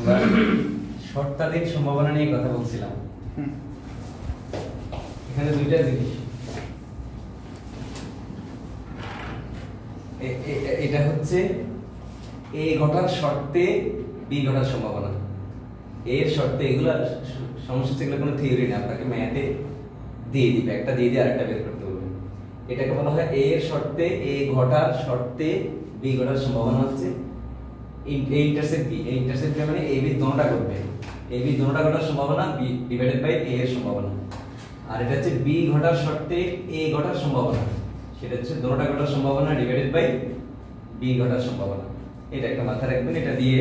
আমরা শর্তাধীন সম্ভাবনা নিয়ে কথা বলছিলাম। এখানে দুইটা জিনিস, এটা হচ্ছে এ ঘটার শর্তে বি ঘটার সম্ভাবনা। এর শর্তে এগুলা সমস্যা, এগুলো কোনো থিওরি না, আপনাকে ম্যাথে দিয়ে দিবে, একটা দিয়ে দিয়ে আরেকটা বের করতে বলবে। এটাকে বলা হয় এর শর্তে এ ঘটার শর্তে বি ঘটার সম্ভাবনা হচ্ছে এ ইন্টারসেক্ট বি। এ ইন্টারসেক্ট বি মানে এ বি দোনোটা ঘটবে, এ বি দোনোটা ঘটার সম্ভাবনা বি ডিভাইডেড বাই এ এর সম্ভাবনা। আর এটা হচ্ছে বি ঘটার শর্তে এ ঘটার সম্ভাবনা, সেটা হচ্ছে দোনোটা ঘটার সম্ভাবনা ডিভাইডেড বাই বি ঘটার সম্ভাবনা। এটা একটা মাথায় রাখবেন। এটা দিয়ে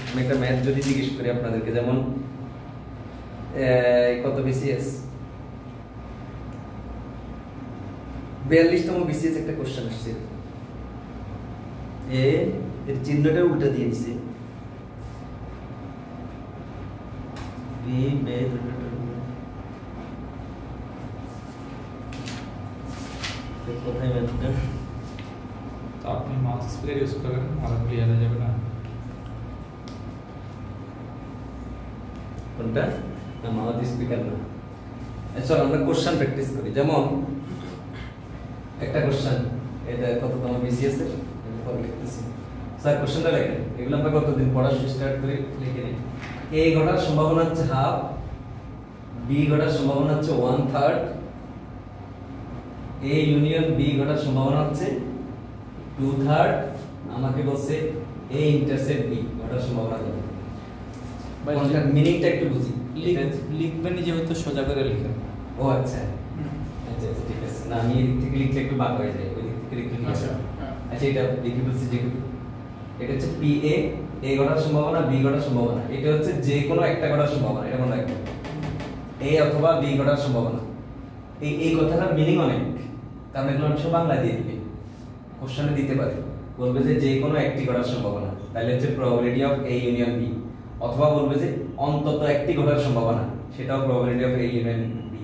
আমি একটা ম্যাথ যদি জিজ্ঞেস করি আপনাদেরকে, যেমন কত বিসিএস 42তম বিসিএস একটা কোশ্চেন আসছে, এ এর চিহ্নটা উল্টা দিয়ে দিছে, বি বে কোথায় ম্যাথটা, তো আপনি মাউস স্প্রে ইউজ করেন, আর ক্লিয়ার হয়ে যাবে না। কোনটা? না, মাউথ স্পিকার না। চলো আমরা কোশ্চেন প্র্যাকটিস করি। যেমন একটা কোশ্চেন, এটা কততম বিসিএস এর পরে লিখতেছি। স্যার কোশ্চেনটা লেখেন, এগুলো আমরা কতদিন পড়া স্টার্ট করে লিখে নিই। এ ঘটার সম্ভাবনা হচ্ছে হাফ, বি ঘটার সম্ভাবনা হচ্ছে 1/3, এ ইউনিয়ন বি ঘটার সম্ভাবনা হচ্ছে 2/3। আমাকে বলছে এ ইন্টারসেক্ট বি ঘটার সম্ভাবনা কত। কোনটার মিনিংটা একটু বুঝি। লিখবেন যেহেতু সোজা করে লিখেন। ও আচ্ছা আচ্ছা আচ্ছা, ঠিক আছে। না, আমি এদিক থেকে লিখলে একটু বাঁকা হয়ে যায়, ওই দিক থেকে লিখলে আচ্ছা আচ্ছা, এটা লিখে বলছি যে এটা হচ্ছে পি এ, এ ঘটার সম্ভাবনা বি ঘটার সম্ভাবনা। এটা হচ্ছে যে কোনো একটা ঘটার সম্ভাবনা, এটা মনে রাখবেন, এ অথবা বি ঘটার সম্ভাবনা। এই কথাটার মিনিং অনেক, কারণ এগুলো অনেক সময় বাংলা দিয়ে দিবে, কোশ্চেনে দিতে পারে, বলবে যে যে কোনো একটি ঘটার সম্ভাবনা, তাহলে হচ্ছে probability of A union B. অথবা বলবে যে অন্তত একটি ঘটার সম্ভাবনা, সেটাও probability of A union B.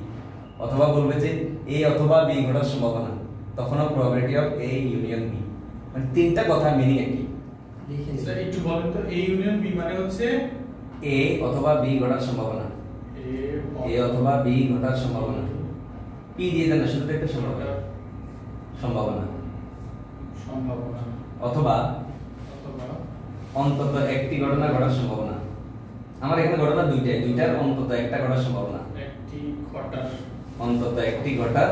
অথবা বলবে যে এ অথবা বি ঘটার সম্ভাবনা, তখনও probability of A union B. মানে তিনটা কথার মিনিং একই। স্যার একটু বলেন তো, এ ইউনিয়ন বি মানে হচ্ছে এ অথবা বি ঘটার সম্ভাবনা, এ অথবা বি ঘটার সম্ভাবনা। পি দিয়ে দেন না, শুধু একটা সম্ভাবনা, সম্ভাবনা সম্ভাবনা, অথবা অন্তত একটি ঘটনা ঘটার সম্ভাবনা। আমার এখানে ঘটনা দুইটাই, দুইটার অন্তত একটা ঘটার সম্ভাবনা, একটি ঘটার অন্তত একটি ঘটার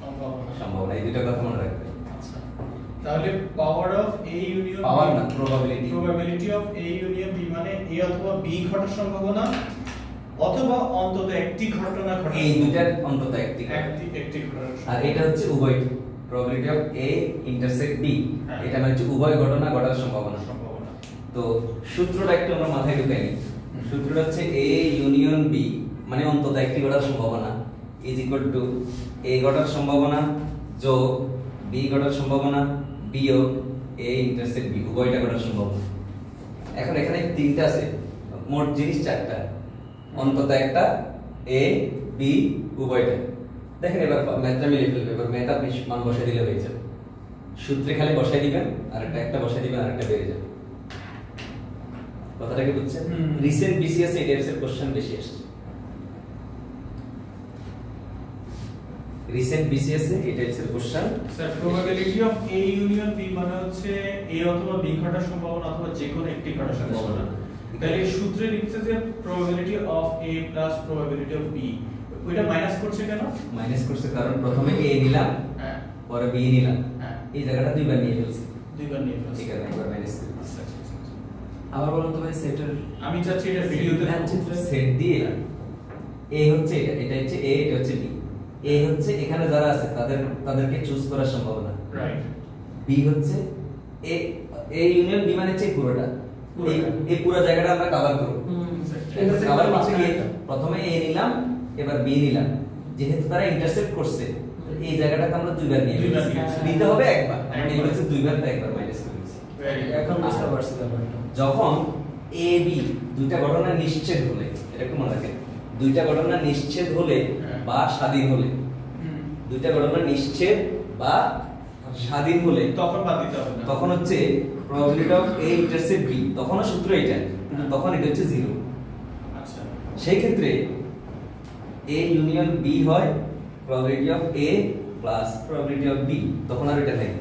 সম্ভাবনা, সম্ভাবনা। এই দুইটা কথা মনে রাখবেন। আচ্ছা, তাহলে পাওয়ার অফ এ ইউনিয়ন পাওয়ার না, probability. Probability of A union B মানে এ অথবা বি ঘটার সম্ভাবনা, অথবা অন্তত একটি ঘটনা ঘটার, এই দুইটার অন্তত একটি একটি ঘটার। আর এটা হচ্ছে উভয়, probability of A intersect B, এটা মানে হচ্ছে উভয় ঘটনা ঘটার সম্ভাবনা। তো সূত্রটা একটু আমরা মাথায় ঢুকাই নিই। সূত্রটা হচ্ছে এ ইউনিয়ন বি মানে অন্তত একটি ঘটার সম্ভাবনা ইজ ইকুয়াল টু এ ঘটার সম্ভাবনা যোগ বি ঘটার সম্ভাবনা বিয়োগ এ ইন্টারসেক্ট বি, উভয়টা ঘটার সম্ভাবনা। এখন এখানে তিনটা আছে, মোট জিনিস চারটা, অন্তত একটা, এ বি উভয়টা। দেখেন এবার ম্যাথটা মিলে ফেলবে। এবার ম্যাথ আপনি মান বসাই দিলে হয়ে যাবে, সূত্রে খালি বসাই দিবেন, আর একটা বসাই দিবেন, আর একটা বেড়ে যাবে। কথাটা কি বুঝছেন? রিসেন্ট বিসিএস এই টাইপের কোশ্চেন বেশি আসছে, রিসেন্ট বিসিএস এ এই টাইপের question. Sir probability of A union B মানে হচ্ছে এ অথবা বি ঘটার সম্ভাবনা অথবা যে কোনো একটি ঘটার সম্ভাবনা। তাহলে সূত্রে লিখছে যে probability of A plus probability of B, ওইটা মাইনাস করছে কেন? মাইনাস করছে কারণ প্রথমে এ নিলাম, হ্যাঁ, পরে বি নিলাম, হ্যাঁ, এই জায়গাটা দুইবার নিয়ে ফেলছি, দুইবার নিয়ে ফেলছে, ঠিক আছে, একবার মাইনাস করে দিচ্ছি। আবার বলুন তো ভাই, সেটের আমি চাচ্ছি এটা ভিডিওতে মানচিত্র সেট দিয়ে এ হচ্ছে এটা, এটা হচ্ছে এ, এটা হচ্ছে বি। এ হচ্ছে এখানে যারা আছে তাদেরকে চুজ করার সম্ভাবনা, রাইট। বি হচ্ছে এ, এ ইউনিয়ন বি মানে হচ্ছে পুরোটা, এই পুরো জায়গাটা আমরা কভার করব। কভার হচ্ছে কি, প্রথমে এ নিলাম, এবার বি নিলাম, যেহেতু তারা ইন্টারসেক্ট করছে এই জায়গাটাকে আমরা দুইবার নিয়ে নিতে হবে, একবার মানে এই হচ্ছে দুইবার, তো একবার মাইনাস করে দিচ্ছি। এখন বুঝতে পারছি ব্যাপারটা। যখন এ বি দুইটা ঘটনা নিশ্চিত হলে, এটা একটু মনে রাখেন, দুইটা ঘটনা নিশ্চিত হলে বা স্বাধীন হলে, দুইটা ঘটনা নিশ্চিত বা স্বাধীন হলে তখন বাদ দিতে হবে না, তখন হচ্ছে probability of A intersect B, তখনও সূত্র এটা, কিন্তু তখন এটা হচ্ছে 0। আচ্ছা, সেই ক্ষেত্রে এ ইউনিয়ন বি হয় probability of A plus probability of B, তখন আর এটা নেই।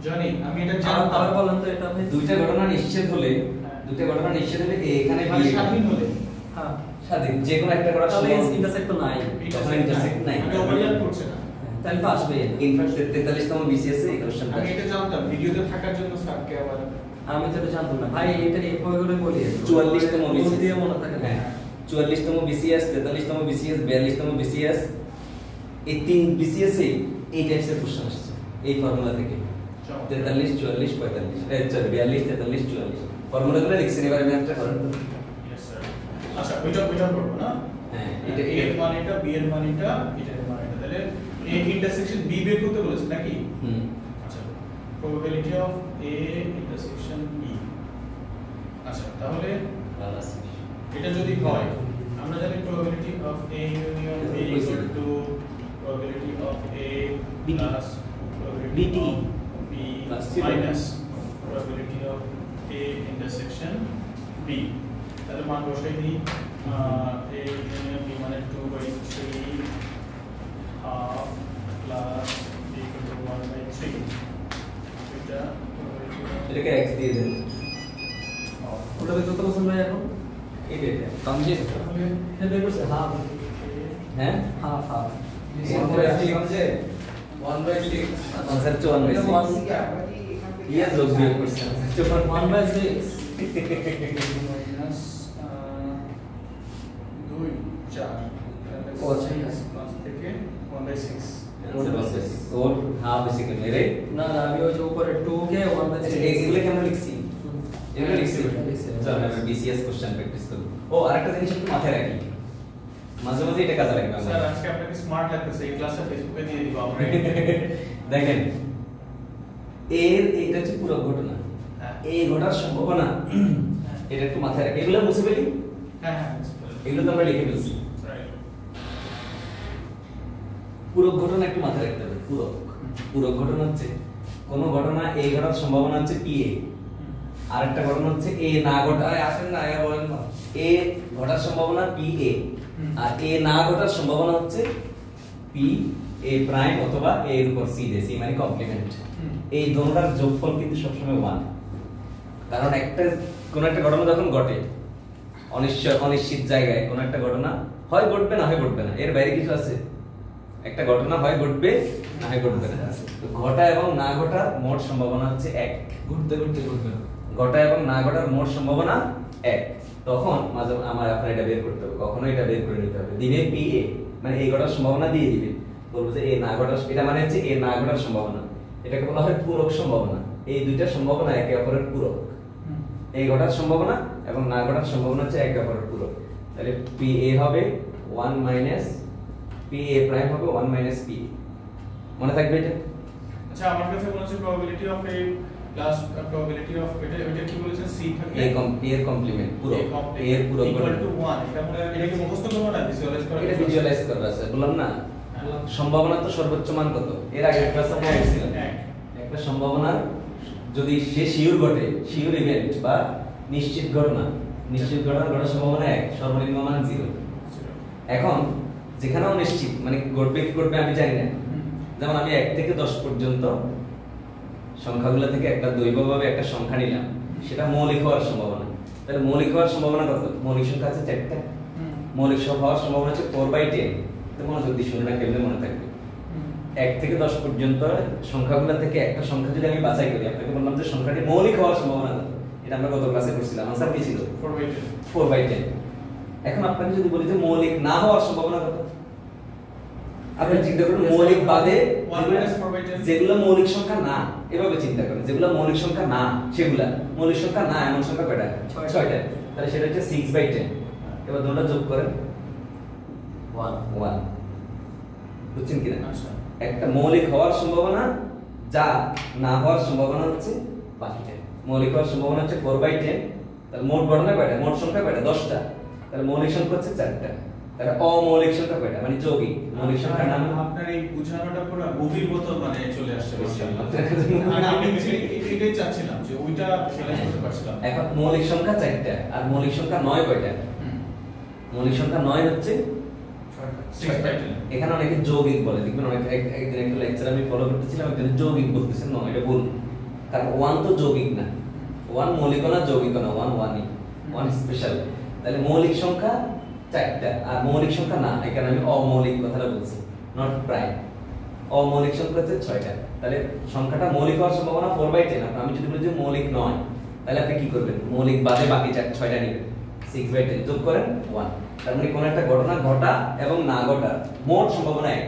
জানি আমি এটা আবার জানতাম। বলেন তো এটা ভাই। দুইটা ঘটনা নিশ্চিত হলে, দুইটা ঘটনা নিশ্চিত হলে এ এখানে বি মানে স্বাধীন হলে হ্যাঁ, স্বাধীন, যে কোনো একটা করার তাহলে সময় ইন্টারসেক্ট তো নাই, তখন intersect নাই। মানে ওভারল্যাপ করছে না। তাহলে তো আসবেই না। ইনফ্যাক্ট 43তম বিসিএস এ এই কোশ্চেনটা আমি এটা জানতাম, ভিডিওতে থাকার জন্য স্যারকে আবার আমি তো এটা জানতাম না ভাই, এটা এভাবে করে বলি 44তম বল বিসিএস দিয়ে মনে থাকে না। হ্যাঁ 44তম বিসিএস, 43তম বিসিএস, 42তম বিসিএস, এই তিন বিসিএস এ এই টাইপসের কোশ্চেন আসছে এই ফর্মুলা থেকে। 43 44 45 সরি 42 43 44 ফর্মুলাগুলো লিখছেন, এবারে ম্যাথটা করেন তো। Yes sir. আচ্ছা, ওইটা করব না। হ্যাঁ এটা এটা এ এর মান এটা, বি এর মান এটা, এটা এর মান এটা। তাহলে এ ইন্টারসেকশন বি বের করতে বলেছে নাকি? আচ্ছা, probability of A intersection B. আচ্ছা, তাহলে এটা যদি হয়, আমরা জানি probability of A union B equal to probability of A plus probability of B minus probability of A intersection B. তাহলে মান বসাই দিই, এ ইউনিয়ন বি মানে 2/3 half plus B equal to 1/3। এটা এটাকে x দিয়ে দেন, ওটা বের করতে বলছেন ভাই এখন? এটা কমপ্লিট তাহলে এটা বের করছে হাফ, হ্যাঁ হাফ হাফ 1/6 আনসার 1/6 ইয়া যোগ বিয়োগ করছেন 1/6 মাইনাস 2 4 ও, আচ্ছা, yes. প্লাস থেকে 1/6। ওর হাফ বেসিক্যালি মেরে না না, আমি ওই যে উপরে 2 কে 1/6 এগুলো কি আমরা লিখছি, এগুলো লিখছি। লিখছি। চল আমরা বিসিএস কোশ্চেন প্র্যাকটিস করব। ও আরেকটা জিনিস একটু মাথায় রাখি, মাঝে মাঝে এটা কাজে লাগবে স্যার আমাদের। আজকে আপনাকে স্মার্ট লাগতেছে, এই ক্লাসটা ফেসবুকে দিয়ে দিব আমরা। দেখেন এটা হচ্ছে পুরো ঘটনা, হ্যাঁ। এই ঘটার সম্ভাবনা এটা একটু মাথায় রাখি। এগুলো মুছে ফেলি, হ্যাঁ হ্যাঁ, এগুলো তো আমরা লিখে ফেলছি। রাইট। পুরো ঘটনা একটু মাথায় রাখতে হবে। পুরো ঘটনা হচ্ছে কোন ঘটনা এই ঘটার সম্ভাবনা হচ্ছে পি এ, আরেকটা ঘটনা হচ্ছে এ না ঘটা, আসেন না আগে বলেন না, এ ঘটার সম্ভাবনা পি এ, আর এ না ঘটার সম্ভাবনা হচ্ছে পি এ প্রাইম অথবা এ এর উপর সি দে, সি মানে কমপ্লিমেন্ট। এই দুটোটার যোগফল কিন্তু সবসময় 1, কারণ কোন একটা ঘটনা যখন ঘটে অনিশ্চিত জায়গায় কোন একটা ঘটনা হয় ঘটবে না হয় ঘটবে না, এর বাইরে কিছু আছে? একটা ঘটনা হয় ঘটবে না হয় ঘটবে না। তো ঘটা এবং না ঘটার মোট সম্ভাবনা হচ্ছে 1, ঘুরতে ঘুরতে ঘুরবে। ঘটা এবং না ঘটার মোট সম্ভাবনা 1। তখন মাঝে আমার আপনার এটা বের করতে হবে, কখনো এটা বের করে নিতে হবে। দিনে পি এ মানে এই ঘটার সম্ভাবনা দিয়ে দিবে, বলবো যে এ না ঘটার, এটা মানে হচ্ছে এ না ঘটার সম্ভাবনা, এটাকে বলা হয় পূরক সম্ভাবনা। এই দুইটা সম্ভাবনা একে অপরের পূরক, এই ঘটার সম্ভাবনা এবং না ঘটার সম্ভাবনা হচ্ছে একে অপরের পূরক। তাহলে পি এ হবে 1 মাইনাস পি এ প্রাইম হবে 1 মাইনাস পি, মনে থাকবে এটা? আচ্ছা, আমার কাছে মনে হচ্ছে probability of A plus probability of এটা কি বলেছেন, সি থাকে এ এর কমপ্লিমেন্ট পুরো এ এর পুরো ইকুয়াল টু 1। এটা মনে এটা কি মুখস্থ করব না ভিজুয়ালাইজ করা? এটা ভিজুয়ালাইজ করা আছে, বললাম না। সম্ভাবনা তো সর্বোচ্চ মান কত? এর আগে ক্লাসে আমরা দেখছিলাম একটা সম্ভাবনার যদি সে শিওর ঘটে, শিওর ইভেন্ট বা নিশ্চিত ঘটনা ঘটার সম্ভাবনা 1, সর্বনিম্ন মান 0। এখন যেখানেও নিশ্চিত মানে ঘটবে কি ঘটবে আমি জানি না, যেমন আমি 1 থেকে 10 পর্যন্ত সংখ্যাগুলো থেকে একটা দৈবভাবে একটা সংখ্যা নিলাম, সেটা মৌলিক হওয়ার সম্ভাবনা। তাহলে মৌলিক হওয়ার সম্ভাবনা কত? মৌলিক সংখ্যা আছে 4টা, মৌলিক সংখ্যা হওয়ার সম্ভাবনা হচ্ছে 4/10। তো মনোযোগ দিয়ে শুনে না, কেমনে মনে থাকবে? 1 থেকে 10 পর্যন্ত সংখ্যাগুলো থেকে একটা সংখ্যা যদি আমি বাছাই করি, আপনাকে বললাম যে সংখ্যাটি মৌলিক হওয়ার সম্ভাবনা কত, এটা আমরা গত ক্লাসে করছিলাম, আনসার কি ছিল? 4/10। এখন আপনাকে যদি বলি যে মৌলিক না হওয়ার সম্ভাবনা কত, আপনি চিন্তা করুন মৌলিক বাদে যেগুলো মৌলিক সংখ্যা না, এভাবে চিন্তা করেন যেগুলো মৌলিক সংখ্যা না, সেগুলা মৌলিক সংখ্যা না এমন সংখ্যা কয়টা? 6টা। তাহলে সেটা হচ্ছে 6/10। এবার দুটোটা যোগ করেন 1 বুঝছেন কিনা? আচ্ছা, একটা মৌলিক হওয়ার সম্ভাবনা, যা না হওয়ার সম্ভাবনা হচ্ছে বাকিটা। মৌলিক হওয়ার সম্ভাবনা হচ্ছে 4/10। তাহলে মোট ঘটনা কয়টা? মোট সংখ্যা কয়টা? 10টা। তাহলে মৌলিক সংখ্যা হচ্ছে 4টা। তাহলে অমৌলিক সংখ্যা কয়টা মানে যৌগিক মৌলিক সংখ্যার নাম আপনার এই বুঝানোটা পুরো মুভির মতো মানে চলে আসছে আপনার আমি এটাই চাচ্ছিলাম যে ওইটা সেলাই করতে পারছিলাম এখন মৌলিক সংখ্যা 4টা আর মৌলিক সংখ্যা 9 কয়টা মৌলিক সংখ্যা 9 হচ্ছে 6/10 এখানে অনেকে যৌগিক বলে দেখবেন অনেক একদিন একটা লেকচার আমি ফলো করতেছিলাম এখানে যৌগিক বলতেছেন না এটা ভুল কারণ 1 তো যৌগিক না 1 মৌলিক না যৌগিক না 1 স্পেশাল তাহলে মৌলিক সংখ্যা 4টা আর মৌলিক সংখ্যা না এখানে আমি অমৌলিক কথাটা বলছি নট প্রাইম অমৌলিক সংখ্যা হচ্ছে 6টা তাহলে সংখ্যাটা মৌলিক হওয়ার সম্ভাবনা 4/10 আমি যদি বলি যে মৌলিক নয় তাহলে আপনি কি করবেন মৌলিক বাদে বাকি 6টা নেবেন 6/10 যোগ করেন 1 তার মানে কোন একটা ঘটনা ঘটা এবং না ঘটা মোট সম্ভাবনা 1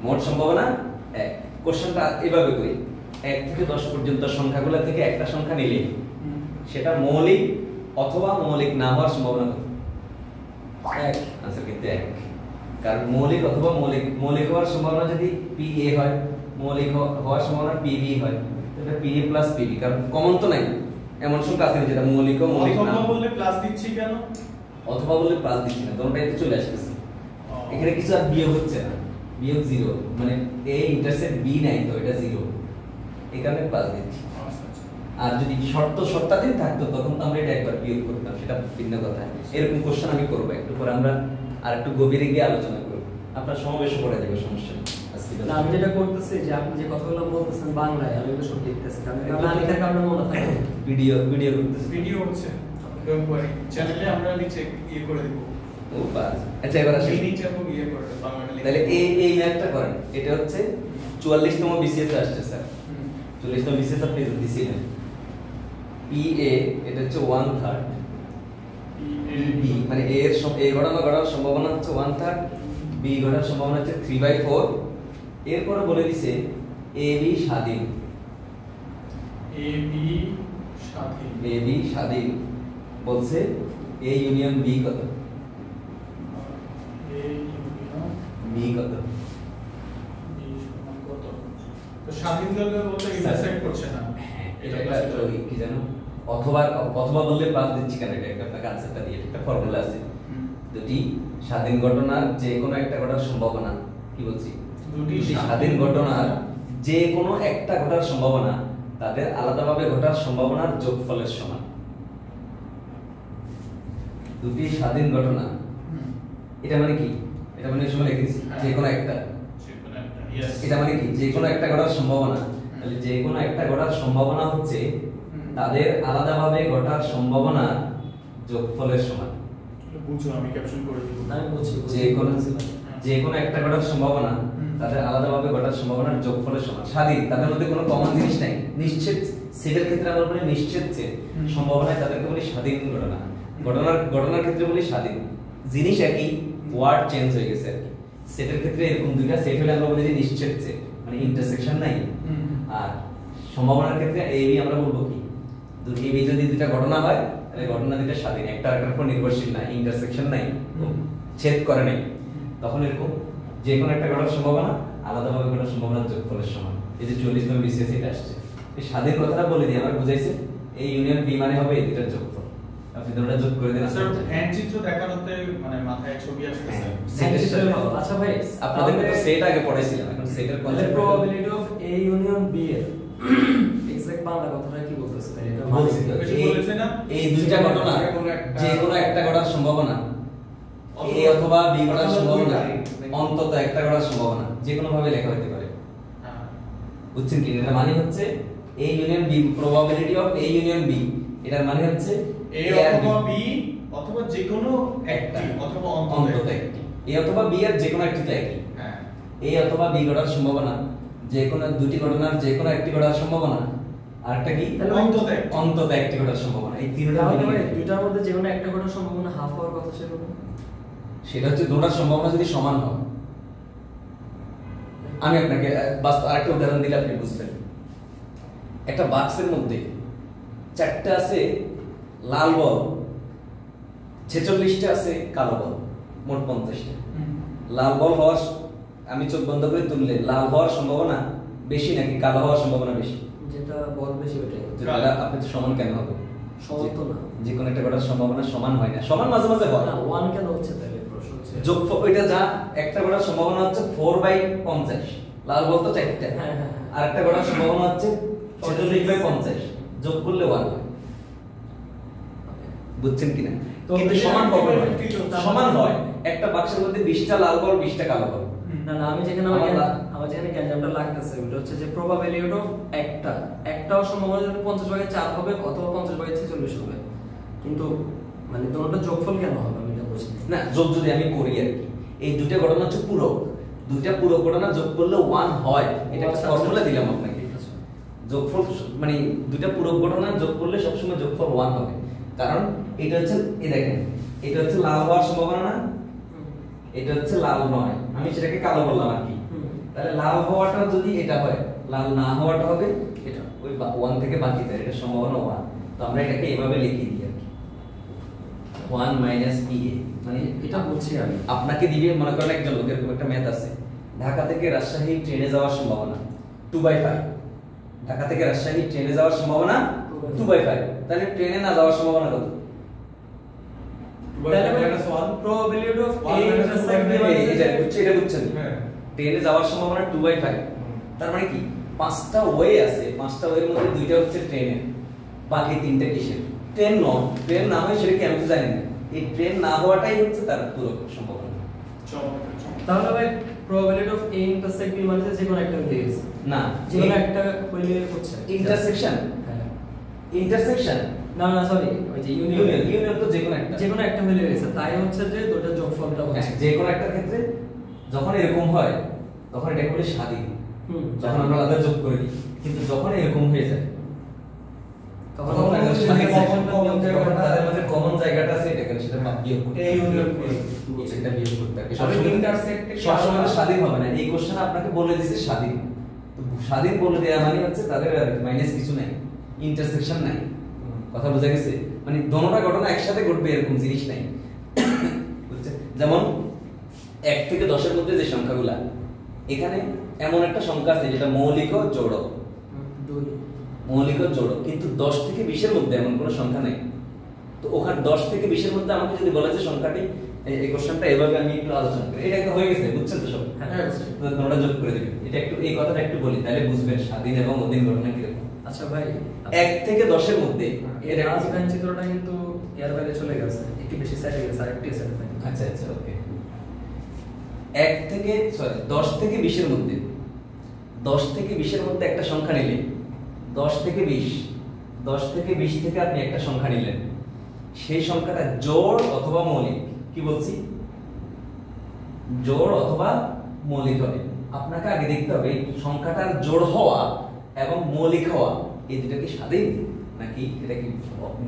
মোট সম্ভাবনা 1 কোশ্চেনটা এভাবে করি 1 থেকে 10 পর্যন্ত সংখ্যাগুলো থেকে একটা সংখ্যা নিলে সেটা মৌলিক অথবা মৌলিক না হওয়ার সম্ভাবনা কত 1 আনসার কিন্তু 1 কারণ মৌলিক অথবা মৌলিক হওয়ার সম্ভাবনা যদি PA হয় মৌলিক হওয়ার সম্ভাবনা PB হয় তাহলে PA প্লাস PB কারণ কমন তো নাই এমন সংখ্যা আছে যেটা মৌলিক ও মৌলিক না অথবা বললে প্লাস দিচ্ছি কেন অথবা বললে প্লাস দিচ্ছি না দুটোটাই তো চলে আসছে এখানে কিছু আর বিয়োগ হচ্ছে না বিয়োগ 0 মানে A ইন্টারসেক্ট B নাই তো এটা 0 এই কারণে প্লাস দিচ্ছি আর যদি শর্তাধীন থাকতো তখন তো আমরা এটা একবার বিয়োগ করতাম সেটা ভিন্ন কথা এরকম কোশ্চেন আমি করব একটু পরে আমরা আরেকটু গভীরে গিয়ে আলোচনা করব আপনার সমাবেশে পড়ে দেব সমস্যা নেই না আমি যেটা করতেছি যে আপনি যে কথাগুলো বলতেছেন বাংলায় আমি ওগুলো সব লিখতেছি কারণ না লেখার কারণে মনে থাকে ভিডিও করতেছি ভিডিও হচ্ছে ডোন্ট ওয়ারি চ্যানেলে আমরা নিচে করে দেব ও বাস আচ্ছা এবার আসি নিচে আপনি করে বাংলাটা লিখে তাহলে এই ম্যাথটা করেন এটা হচ্ছে 44তম বিসিএস আসছে স্যার 44তম বিসিএস আপনি দিছিলেন PA এটা হচ্ছে 1/3 B মানে A এর ঘটার সম্ভাবনা হচ্ছে 1/3 B ঘটার সম্ভাবনা হচ্ছে 3/4 এরপরে বলে দিছে AB স্বাধীন AB স্বাধীন বলছে A ইউনিয়ন B কত B কত তো স্বাধীন দলকে বলতে ইন্টারসেক্ট করছে না এটা একটা কি জানো অথবা বললে প্লাস দিচ্ছি কেন এটা একটা কনসেপ্টটা দিয়ে একটা ফর্মুলা আছে দুটি স্বাধীন ঘটনার যে কোনো একটা ঘটার সম্ভাবনা কি বলছি দুটি স্বাধীন ঘটনার যে কোনো একটা ঘটার সম্ভাবনা তাদের আলাদাভাবে ঘটার সম্ভাবনার যোগফলের সমান দুটি স্বাধীন ঘটনা এটা মানে কি এটা মানে সময় লিখেছি যে কোনো একটা এটা মানে কি যে কোনো একটা ঘটার সম্ভাবনা তাহলে যে কোনো একটা ঘটার সম্ভাবনা হচ্ছে তাদের আলাদাভাবে ঘটার সম্ভাবনা যোগফলের সমান বুঝো আমি ক্যাপশন করে দিব আমি বুঝছি যে কোনো একটা ঘটার সম্ভাবনা তাদের আলাদাভাবে ঘটার সম্ভাবনার যোগফলের সমান স্বাধীন তাদের মধ্যে কোনো কমন জিনিস নাই নিশ্চিত সেটের ক্ষেত্রে আমরা বলি নিশ্চিত যে সম্ভাবনায় তাদেরকে বলি স্বাধীন ঘটনা ঘটনার ক্ষেত্রে বলি স্বাধীন জিনিস একই ওয়ার্ড চেঞ্জ হয়ে গেছে আর কি সেটের ক্ষেত্রে এরকম দুইটা সেট হলে আমরা বলি যে নিশ্চিত যে মানে ইন্টারসেকশন নাই আর সম্ভাবনার ক্ষেত্রে এবি আমরা বলবো কি এবি যদি দুইটা ঘটনা হয় তাহলে ঘটনা দুইটা স্বাধীন একটা আরেকটার উপর নির্ভরশীল না ইন্টারসেকশন নাই ছেদ করে নাই তখন এরকম যে কোনো একটা ঘটার সম্ভাবনা আলাদাভাবে ঘটার সম্ভাবনার যোগফলের সমান এই যে 40তম বিসিএস এটা আসছে এই স্বাধীন কথাটা বলে দিই আমার বুঝাইছে এই ইউনিয়ন বি মানে হবে এই দুইটার যোগফল আপনি দুটোটা যোগ করে দেন স্যার হ্যান্ড চিত্র দেখানোতে মানে মাথায় ছবি আসছে আচ্ছা ভাই আপনাদের তো সেট আগে পড়াইছিলাম এখন সেটের concept probability of A union B এর এক্সাক্ট বাংলা কথাটা কি বলতেছে ভাই এটা বলছি বলেছে না এই দুইটা ঘটনা যে কোনো একটা ঘটার সম্ভাবনা A অথবা B ঘটার সম্ভাবনা অন্তত একটা ঘটার সম্ভাবনা যে কোনো ভাবে লেখা হতে পারে বুঝছেন কি এটা মানে হচ্ছে A union B probability of A union B এটার মানে হচ্ছে A অথবা B অথবা যে কোনো একটি অথবা অন্তত একটি A অথবা B এর যে কোনো একটিতে একই হ্যাঁ A অথবা B ঘটার সম্ভাবনা যে কোনো দুটি ঘটনার যে কোনো একটি ঘটার সম্ভাবনা আরেকটা কি অন্তত একটি ঘটার সম্ভাবনা এই তিনটা মানে দুইটার মধ্যে যে কোনো একটা ঘটার সম্ভাবনা হাফ হওয়ার কথা সেটা হচ্ছে দুটার সম্ভাবনা যদি সমান হয় আমি আপনাকে আরেকটা উদাহরণ দিলে আপনি বুঝবেন একটা বাক্সের মধ্যে 4টা আছে লাল বল 46টা আছে কালো বল মোট 50টা লাল বল হওয়ার আমি চোখ বন্ধ করে তুললে লাল হওয়ার সম্ভাবনা বেশি নাকি কালো হওয়ার সম্ভাবনা বেশি যেটা বল বেশি ওটাই যেটা আপনি তো সমান কেন হবে সমান তো না। যে কোনো একটা ঘটার সম্ভাবনা সমান হয় না, সমান মাঝে মাঝে হয় না 1 কেন হচ্ছে তাহলে প্রশ্ন হচ্ছে যোগফল ওইটা যা একটা ঘটার সম্ভাবনা হচ্ছে 4/50 লাল বল তো 4টা, হ্যাঁ, হ্যাঁ। আর একটা ঘটার সম্ভাবনা হচ্ছে 46/50 যোগ করলে 1 হয়। বুঝছেন কিনা? তো কিন্তু এটা সমান কখন হয়? 50 হচ্ছে। সমান হয় একটা বাক্সের মধ্যে 20টা লাল বল 20টা কালো বল। না না আমি যেখানে আমার যেখানে গ্যাঞ্জামটা লাগতেছে ওটা হচ্ছে যে প্রবাবিলিটি অফ একটাও সম্ভাবনা যদি 50/4 হবে অথবা 50/46 হবে, কিন্তু মানে দুটোটা যোগফল কেন হবে আমি এটা বুঝি না যোগ যদি আমি করি আর কি, এই দুইটা ঘটনা হচ্ছে পূরক, দুইটা পূরক ঘটনা যোগ করলে 1 হয়, এটা একটা আচ্ছা, ফর্মুলা আচ্ছা। দিলাম আপনাকে। যোগফল মানে দুইটা পূরক ঘটনা যোগ করলে সবসময় যোগফল 1 হবে, কারণ এটা হচ্ছে এই দেখেন এটা হচ্ছে লাল হওয়ার সম্ভাবনা না, এটা হচ্ছে লাল নয়, আমি সেটাকে কালো বললাম আর কি। তাহলে লাল হওয়াটা যদি এটা হয়, লাল না হওয়াটা হবে এটা, ওই 1 থেকে বাকিটা, এটা সম্ভাবনা 1। তো আমরা এটাকে এভাবে লিখে দিই আর কি 1 মাইনাস PA, মানে এটা বুঝছি আমি। আপনাকে দিবে মনে করেন একজন লোকের খুব একটা ম্যাথ আছে, ঢাকা থেকে রাজশাহী ট্রেনে যাওয়ার সম্ভাবনা 2/5, ঢাকা থেকে রাজশাহী ট্রেনে যাওয়ার সম্ভাবনা 2/5, তাহলে ট্রেনে না যাওয়ার সম্ভাবনা কত? প্রবাবিলিটি অফ A এটা বুঝছেন? ট্রেনে যাওয়ার সম্ভাবনা 2/5, তার মানে কি 5টা ওয়ে আছে, 5টা ওয়ের মধ্যে 2টা হচ্ছে ট্রেনের, বাকি 3টা কিসের? ট্রেন নয়, ট্রেন না হয় সেটা কি আমি তো জানি না, এই ট্রেন না হওয়াটাই হচ্ছে তার পুরো সম্ভাবনা। তাহলে ভাই probability of A intersect B মানে যে কোনো একটা হয়ে গেছে না, যে কোনো একটা হইলে হচ্ছে ইন্টারসেকশন, হ্যাঁ ইন্টারসেকশন না না সরি ওই যে ইউনিয়ন তো যে কোনো একটা হইলে গেছে, তাই হচ্ছে যে দুটো যোগফলটা হ্যাঁ, হচ্ছে যে কোনো একটা ক্ষেত্রে যখন এরকম হয় তখন এটা বলে স্বাধীন, যখন আমরা আলাদা যোগ করে দিই, কিন্তু যখন এরকম হয়ে যায় তখন তাদের মাঝে কমন জায়গাটা আছে, এটা কেন সেটা বিয়োগ করতে এই ইউনিয়ন সেটা বিয়োগ করতে হবে। আর ইন্টারসেক্ট সবসময় স্বাধীন হবে না, এই কোশ্চেন আপনাকে বলে দিয়েছে স্বাধীন, তো স্বাধীন বলে দেয়া মানে হচ্ছে তাদের মাইনাস কিছু নাই, ইন্টারসেকশন নাই, কথা বোঝা গেছে? মানে দোনোটা ঘটনা একসাথে ঘটবে এরকম জিনিস নাই। বুঝছেন? যেমন 1 থেকে 10 এর মধ্যে যে সংখ্যাগুলা, এখানে এমন একটা সংখ্যা আছে যেটা মৌলিক ও জোড়, মৌলিক ও জোড়, কিন্তু 10 থেকে 20 এর মধ্যে এমন কোনো সংখ্যা নেই। তো ওখানে 10 থেকে 20 এর মধ্যে আমাকে যদি বলা যায় সংখ্যাটি, এই কোশ্চেনটা এভাবে আমি একটু আলোচনা করি, এটা একটা হয়ে গেছে, বুঝছেন তো সব? হ্যাঁ তো তোমরা যোগ করে দিবেন, এটা একটু এই কথাটা একটু বলি তাহলে বুঝবেন স্বাধীন এবং অধীন ঘটনা কিরকম। আচ্ছা ভাই 1 থেকে 10 এর মধ্যে এর রাজধানী চিত্রটা কিন্তু এর বাইরে চলে গেছে, একটু বেশি সাইডে গেছে, আরেকটু সাইডে থাকে। আচ্ছা আচ্ছা ওকে, 10 থেকে 20 এর মধ্যে, 10 থেকে 20 এর মধ্যে একটা সংখ্যা নিলে, 10 থেকে 20 থেকে আপনি একটা সংখ্যা নিলেন, সেই সংখ্যাটা জোড় অথবা মৌলিক, কি বলছি? জোড় অথবা মৌলিক হবে। আপনাকে আগে দেখতে হবে সংখ্যাটার জোড় হওয়া এবং মৌলিক হওয়া এই দুটো কি স্বাধীন নাকি এটা কি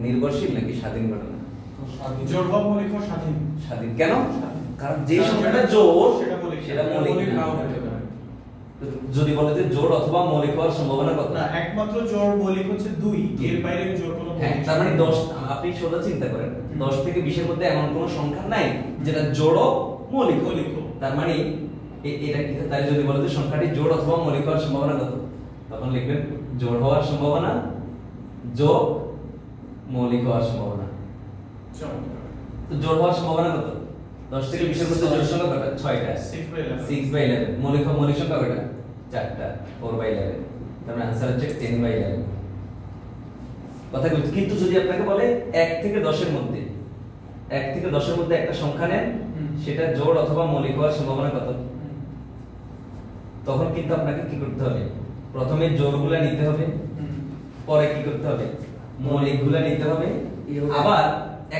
নির্ভরশীল নাকি স্বাধীন ঘটনা? জোড় বা মৌলিক ও স্বাধীন। স্বাধীন কেন? স্বাধীন। কারণ যে সংখ্যাটা জোড় সেটা মৌলিক নাও হতে পারে। যদি বলে যে জোড় অথবা মৌলিক হওয়ার সম্ভাবনা কত? না, একমাত্র জোড় মৌলিক হচ্ছে 2, এর বাইরে জোড় কোনো হ্যাঁ, মৌলিক তার মানে 10, আপনি সোজা চিন্তা করেন 10 থেকে 20 এর মধ্যে এমন কোনো সংখ্যা নাই যেটা জোড় ও মৌলিক। তার মানে এটা কি, তাই যদি বলে যে সংখ্যাটি জোড় অথবা মৌলিক হওয়ার সম্ভাবনা কত, তখন লিখবেন জোড় হওয়ার সম্ভাবনা যোগ মৌলিক হওয়ার সম্ভাবনা। তো জোড় হওয়ার সম্ভাবনা কত? 10 থেকে 20 এর মধ্যে জোড় সংখ্যা কয়টা? 6টা। 6/11 মৌলিক সংখ্যা কয়টা? 4টা। 4/11, তার মানে आंसर হচ্ছে 10/11। কথা বলছি, কিন্তু যদি আপনাকে বলে 1 থেকে 10 এর মধ্যে, 1 থেকে 10 এর মধ্যে একটা সংখ্যা নেন, সেটা জোড় অথবা মৌলিক হওয়ার সম্ভাবনা কত, তখন কিন্তু আপনাকে কি করতে হবে? প্রথমে জোড়গুলা নিতে হবে, পরে কি করতে হবে? মৌলিকগুলা নিতে হবে, আবার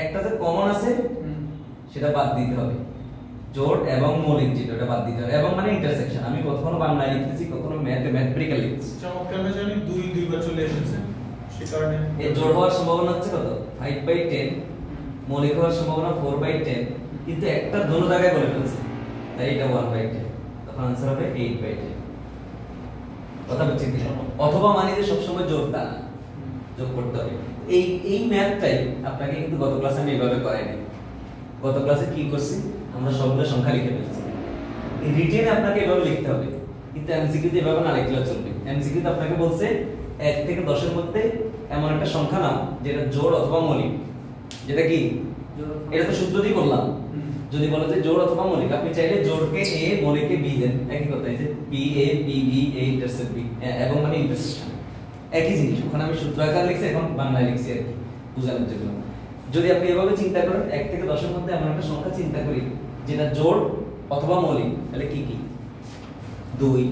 একটা যে কমন আছে সেটা বাদ দিতে হবে, জোড় এবং মৌলিক যেটা ওটা বাদ দিতে হবে, এবং মানে ইন্টারসেকশন। আমি কখনো বাংলায় লিখতেছি, কখনো ম্যাথমেটিক্যাল লিখতেছি। চমৎকার জানি 2 বার চলে এসেছে, সে কারণে এই জোড় হওয়ার সম্ভাবনা হচ্ছে কত? 5/10, মৌলিক হওয়ার সম্ভাবনা 4/10, কিন্তু একটা দোনো জায়গায় বলে ফেলছে, তাই এটা 1/10, তখন आंसर হবে 8/10। কথা বুঝছেন কি? অথবা মানে যে সবসময় জোড় তা না, যোগ করতে হবে। এই ম্যাথটাই আপনাকে কিন্তু গত ক্লাসে আমি এইভাবে করাইনি। গত ক্লাসে কি করছি, আমরা সবগুলো সংখ্যা লিখে ফেলছি। এই রিটেনে আপনাকে এভাবে লিখতে হবে, কিন্তু এমসিকিউ তে এভাবে না লিখলেও চলবে। এমসিকিউ তে আপনাকে বলছে 1 থেকে 10 এর মধ্যে এমন একটা সংখ্যা নাও যেটা জোড় অথবা মৌলিক। যেটা কি? এটা তো সূত্র দিয়ে করলাম। যদি বলো যে জোড় অথবা মৌলিক, আপনি চাইলে জোড়কে a মৌলিককে b দেন, একই কথা। এই যে b a b b a intersect b এবং মানে ইন্টারসেকশন একই জিনিস। ওখানে আমি সূত্র আকারে লিখছি, এখন বাংলায় লিখছি আর কি বুঝানোর জন্য। যদি আপনি এভাবে চিন্তা করেন 1 থেকে 10 এর মধ্যে এমন একটা সংখ্যা চিন্তা করি যেটা জোড় অথবা মৌলিক, তাহলে কি কি? 2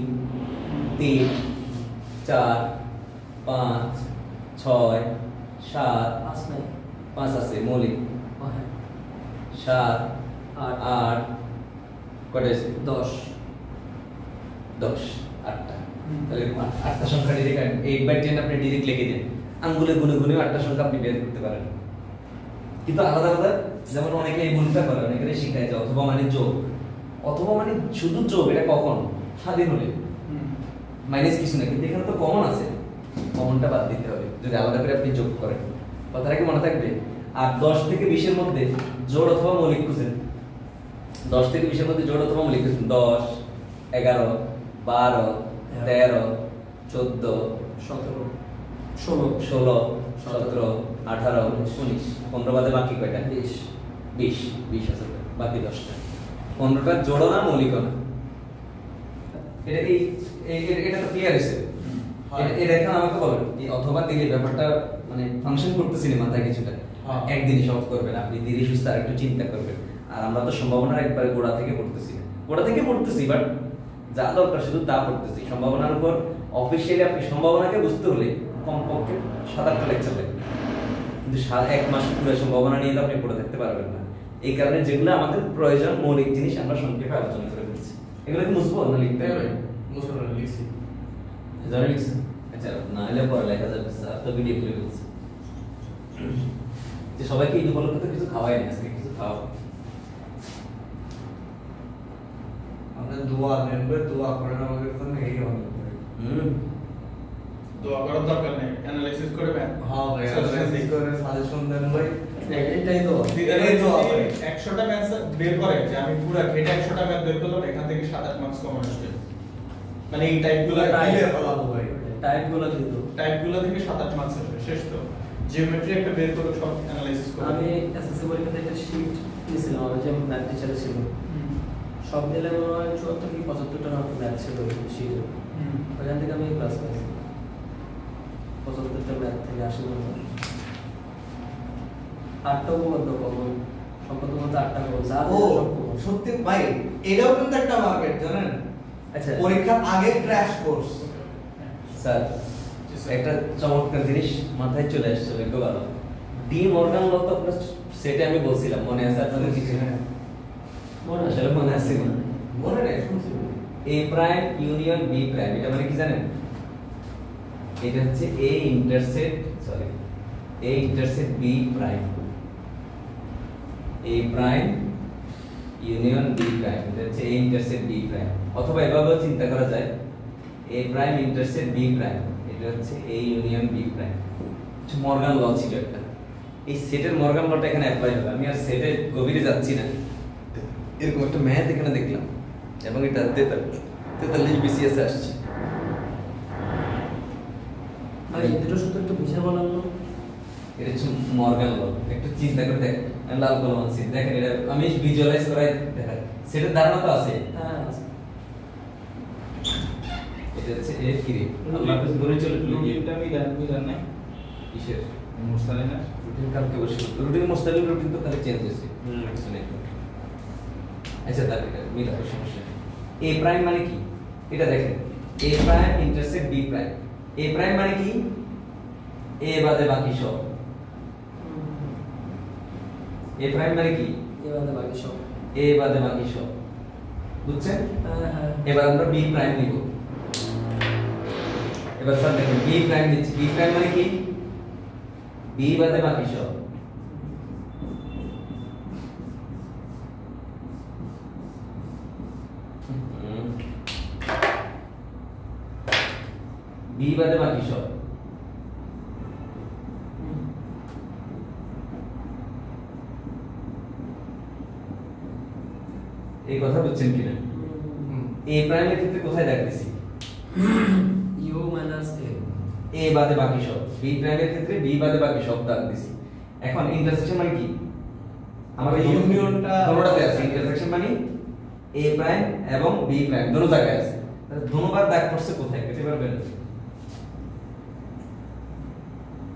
3 4 5 6 7 5 আছে মৌলিক, 7 8 কয়টা আছে? 10 8টা। তাহলে 8টা সংখ্যা ডিরেক্ট 8/10 আপনি ডিরেক্ট লিখে দেন, আঙ্গুলে গুনে গুনে 8টা সংখ্যা আপনি বের করতে পারেন। কিন্তু আলাদা আলাদা, যেমন অনেকে এই ভুলটা করে, অনেকে শিখায় যে অথবা মানে যোগ, অথবা মানে শুধু যোগ। এটা কখন? স্বাধীন হলে, মাইনাস কিছু না। কিন্তু এখানে তো কমন আছে, কমনটা বাদ দিতে হবে যদি আলাদা করে আপনি যোগ করেন। কথাটা কি মনে থাকবে? আর 10 থেকে 20 এর মধ্যে জোড় অথবা মৌলিক খুঁজেন। 10 থেকে 20 এর মধ্যে জোড় অথবা মৌলিক খুঁজেন। 10 11 12 13 14 17 16 17 18 19 15 বাদে বাকি কয়টা? 20 আছে, বাকি 10টা। 15টা জোড়ও না মৌলিকও না। এটা কি এটা তো ক্লিয়ার হইছে? এটা এখন আমাকে বলেন এই অথবা দিলে ব্যাপারটা মানে ফাংশন করতেছি না মাথায় কিছুটা। একদিনই সলভ করবেন আপনি, ধীরে সুস্থে আরেকটু চিন্তা করবেন। আর আমরা তো সম্ভাবনার একবারে গোড়া থেকে পড়তেছি না, গোড়া থেকে পড়তেছি বাট যা দরকার শুধু তা পড়তেছি। সম্ভাবনার উপর অফিসিয়ালি আপনি সম্ভাবনাকে বুঝতে হলে কমপক্ষে 7-8টা লেকচার লাগবে, কিন্তু 1 মাস পুরো সম্ভাবনা নিয়ে তো আপনি পড়ে থাকতে পারবেন না। এই কারণে যেগুলো আমাদের প্রয়োজন মৌলিক জিনিস আমরা সংক্ষেপে আলোচনা করে ফেলছি। এগুলো কি মুছবো না লিখতে হবে? মুছবো না, লিখছি। জানা লিখছি? আচ্ছা, না হলে পরে লেখা যাবে, স্যার তো ভিডিও করে ফেলছি। যে সবাইকে ঈদ উপলক্ষে তো কিছু খাওয়াই না, আজকে কিছু খাওয়া। আমাদের দোয়া নেবে, দোয়া করেন আমাদের জন্য, এই হবে। দোয়া করার দরকার নেই, অ্যানালাইসিস করে ব্যান। হ্যাঁ ভাই, অ্যানালাইসিস করে সাজেশন দেন ভাই। এটাই তো এটাই তো ভাই। 100টা ম্যাথস বের করে যে আমি পুরো ঘেটে 100টা ম্যাথ বের করলাম, এখান থেকে 7-8 মার্কস কমন আসবে। মানে এই টাইপগুলো ক্লিয়ার ফলাবো ভাই। টাইপগুলো কিন্তু টাইপগুলো থেকে 7-8 মার্কস আসবে, শেষ তো। জিওমেট্রি একটা বের করে সব অ্যানালাইসিস করে। আমি এসএসসি পরীক্ষাতে একটা শীট নিয়েছিলাম, আমার যে ম্যাথ টিচার ছিল, সব মিলে মনে হয় 74 কি 75টা ম্যাথ ছিল ওই শীটে। ওখান থেকে আমি ক্লাস পাইছি 75টা ম্যাথ থেকে 80 নম্বর। 8টা উপপাদ্য কমন, সম্পদ মধ্যে 8টা কমন, যা ও সব কমন। সত্যি ভাই, এটাও কিন্তু একটা মার্কেট জানেন। আচ্ছা, পরীক্ষার আগে ক্র্যাশ কোর্স। স্যার একটা চমৎকার জিনিস মাথায় চলে আসছে, একটু ভালো। ডি মর্গান ল তো আপনার সেটা আমি বলছিলাম, মনে আছে আপনাদের কিছু? মনে আসলে মনে আছে না, মনে নেই, শুনছি। এ প্রাইম ইউনিয়ন বি প্রাইম, এটা মানে কি জানেন? এটা হচ্ছে এ ইন্টারসেক্ট বি প্রাইম, এ প্রাইম ইউনিয়ন বি প্রাইম, এটা হচ্ছে এ ইন্টারসেক্ট বি প্রাইম। অথবা এভাবেও চিন্তা করা যায়, A prime intersect B prime, এটা হচ্ছে A union B prime. Morgan law ছিল একটা, এই সেটের মর্গান লটা এখানে অ্যাপ্লাই হবে। আমি আর সেটের গভীরে যাচ্ছি না, এরকম একটা ম্যাথ এখানে দেখলাম এবং এটা 43 বিসিএস আসছে। আর এই দুটো সূত্র একটু বুঝে বলেন না। এটা হচ্ছে মর্গান ল, একটু চিন্তা করে দেখ। আমি লাল কলম আনছি, দেখেন এটা আমি ভিজুয়ালাইজ করাই দেখাই। সেটার ধারণা তো আছে। হ্যাঁ, এটা হচ্ছে এ কি রে আল্লাহ কাছে ধরে চলে রুটিনটা মিলান নাই কিসের মুস্তালিনা রুটিন? কালকে বসে রুটিন মুস্তালিম রুটিন তো কালকে চেঞ্জ হয়েছে। আচ্ছা তাহলে মিলার সমস্যা। এ প্রাইম মানে কি এটা দেখেন, এ প্রাইম ইন্টারসেক্ট বি প্রাইম। এ প্রাইম মানে কি? এ বাদে বাকি সব। এ প্রাইম মানে কি? এ বাদে বাকি সব। এ বাদে বাকি সব, বুঝছেন? হ্যাঁ। এবার আমরা বি প্রাইম নিব। এবার স্যার দেখেন বি প্রাইম নিচ্ছি। বি প্রাইম মানে কি? বি বাদে বাকি সব। বি বাদে বাকি সব। এই কথা বুঝছেন কিনা? এ প্রাইমের ক্ষেত্রে কোথায় দেখতেছি? ইউ মাইনাস এ। এ বাদে বাকি সব। বি প্রাইমের ক্ষেত্রে বি বাদে বাকি সব দাগ দিছি। এখন ইন্টারসেকশন মানে কি? আমাদের ইউনিয়নটা দুটোটাতে আছে। ইন্টারসেকশন মানে এ প্রাইম এবং বি প্রাইম দুটো জায়গায় আছে। তাহলে দুটোবার দাগ পড়ছে কোথায় কেটে পারবেন?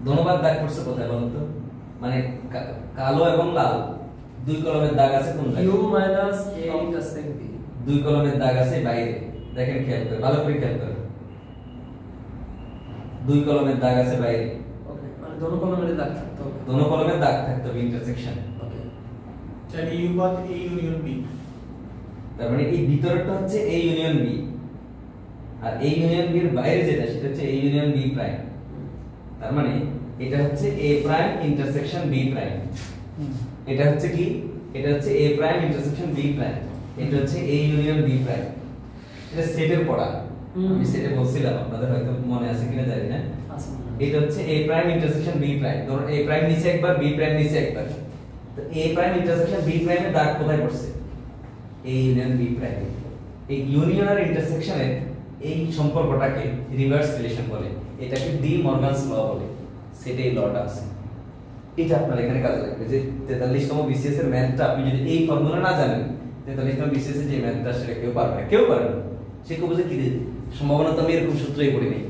দুটোবার দাগ পড়ছে কোথায় বলুন তো? মানে কালো এবং লাল দুই কলমের দাগ আছে কোন জায়গায়? U minus A intersect B. দুই কলমের দাগ আছে বাইরে, দেখেন খেয়াল করে, ভালো করে খেয়াল করে। দুই কলমের দাগ আছে বাইরে। ওকে, মানে দোনো কলমের দাগ থাকতে হবে। দোনো কলমের দাগ থাকতে হবে ইন্টারসেকশন। ওকে, তাহলে ইউ বাদ এ ইউনিয়ন বি। তার মানে এই ভিতরটা হচ্ছে এ ইউনিয়ন বি, আর এই ইউনিয়ন বি এর বাইরে যেটা সেটা হচ্ছে এ ইউনিয়ন বি প্রাইম। তার মানে এটা হচ্ছে এ প্রাইম ইন্টারসেকশন বি প্রাইম। এটা হচ্ছে কি? এটা হচ্ছে এ প্রাইম ইন্টারসেকশন বি প্রাইম। এটা হচ্ছে এ ইউনিয়ন বি প্রাইম। এটা সেটের পড়া, আমি সেটে বলছিলাম, আপনাদের হয়তো মনে আছে কিনা জানি না। আচ্ছা, এটা হচ্ছে এ প্রাইম ইন্টারসেকশন বি প্রাইম। ধরুন এ প্রাইম নিচে একবার, বি প্রাইম নিচে একবার, তো এ প্রাইম ইন্টারসেকশন বি প্রাইমের দাগ কোথায় পড়ছে? A union B prime. এই ইউনিয়ন আর ইন্টারসেকশনের এই সম্পর্কটাকে রিভার্স রিলেশন বলে, এটাকে ডি মর্গানস ল বলে। সেটাই লটা আছে। এটা আপনার এখানে কাজে লাগবে যে 43তম বিসিএস এর ম্যাথটা আপনি যদি এই ফর্মুলা না জানেন, 43তম বিসিএস এর যে ম্যাথটা সেটা কেউ পারবে না, কেউ পারবে না। সে কেউ বুঝে কি সম্ভাবনা তো আমি এরকম সূত্রই পড়ি নাই,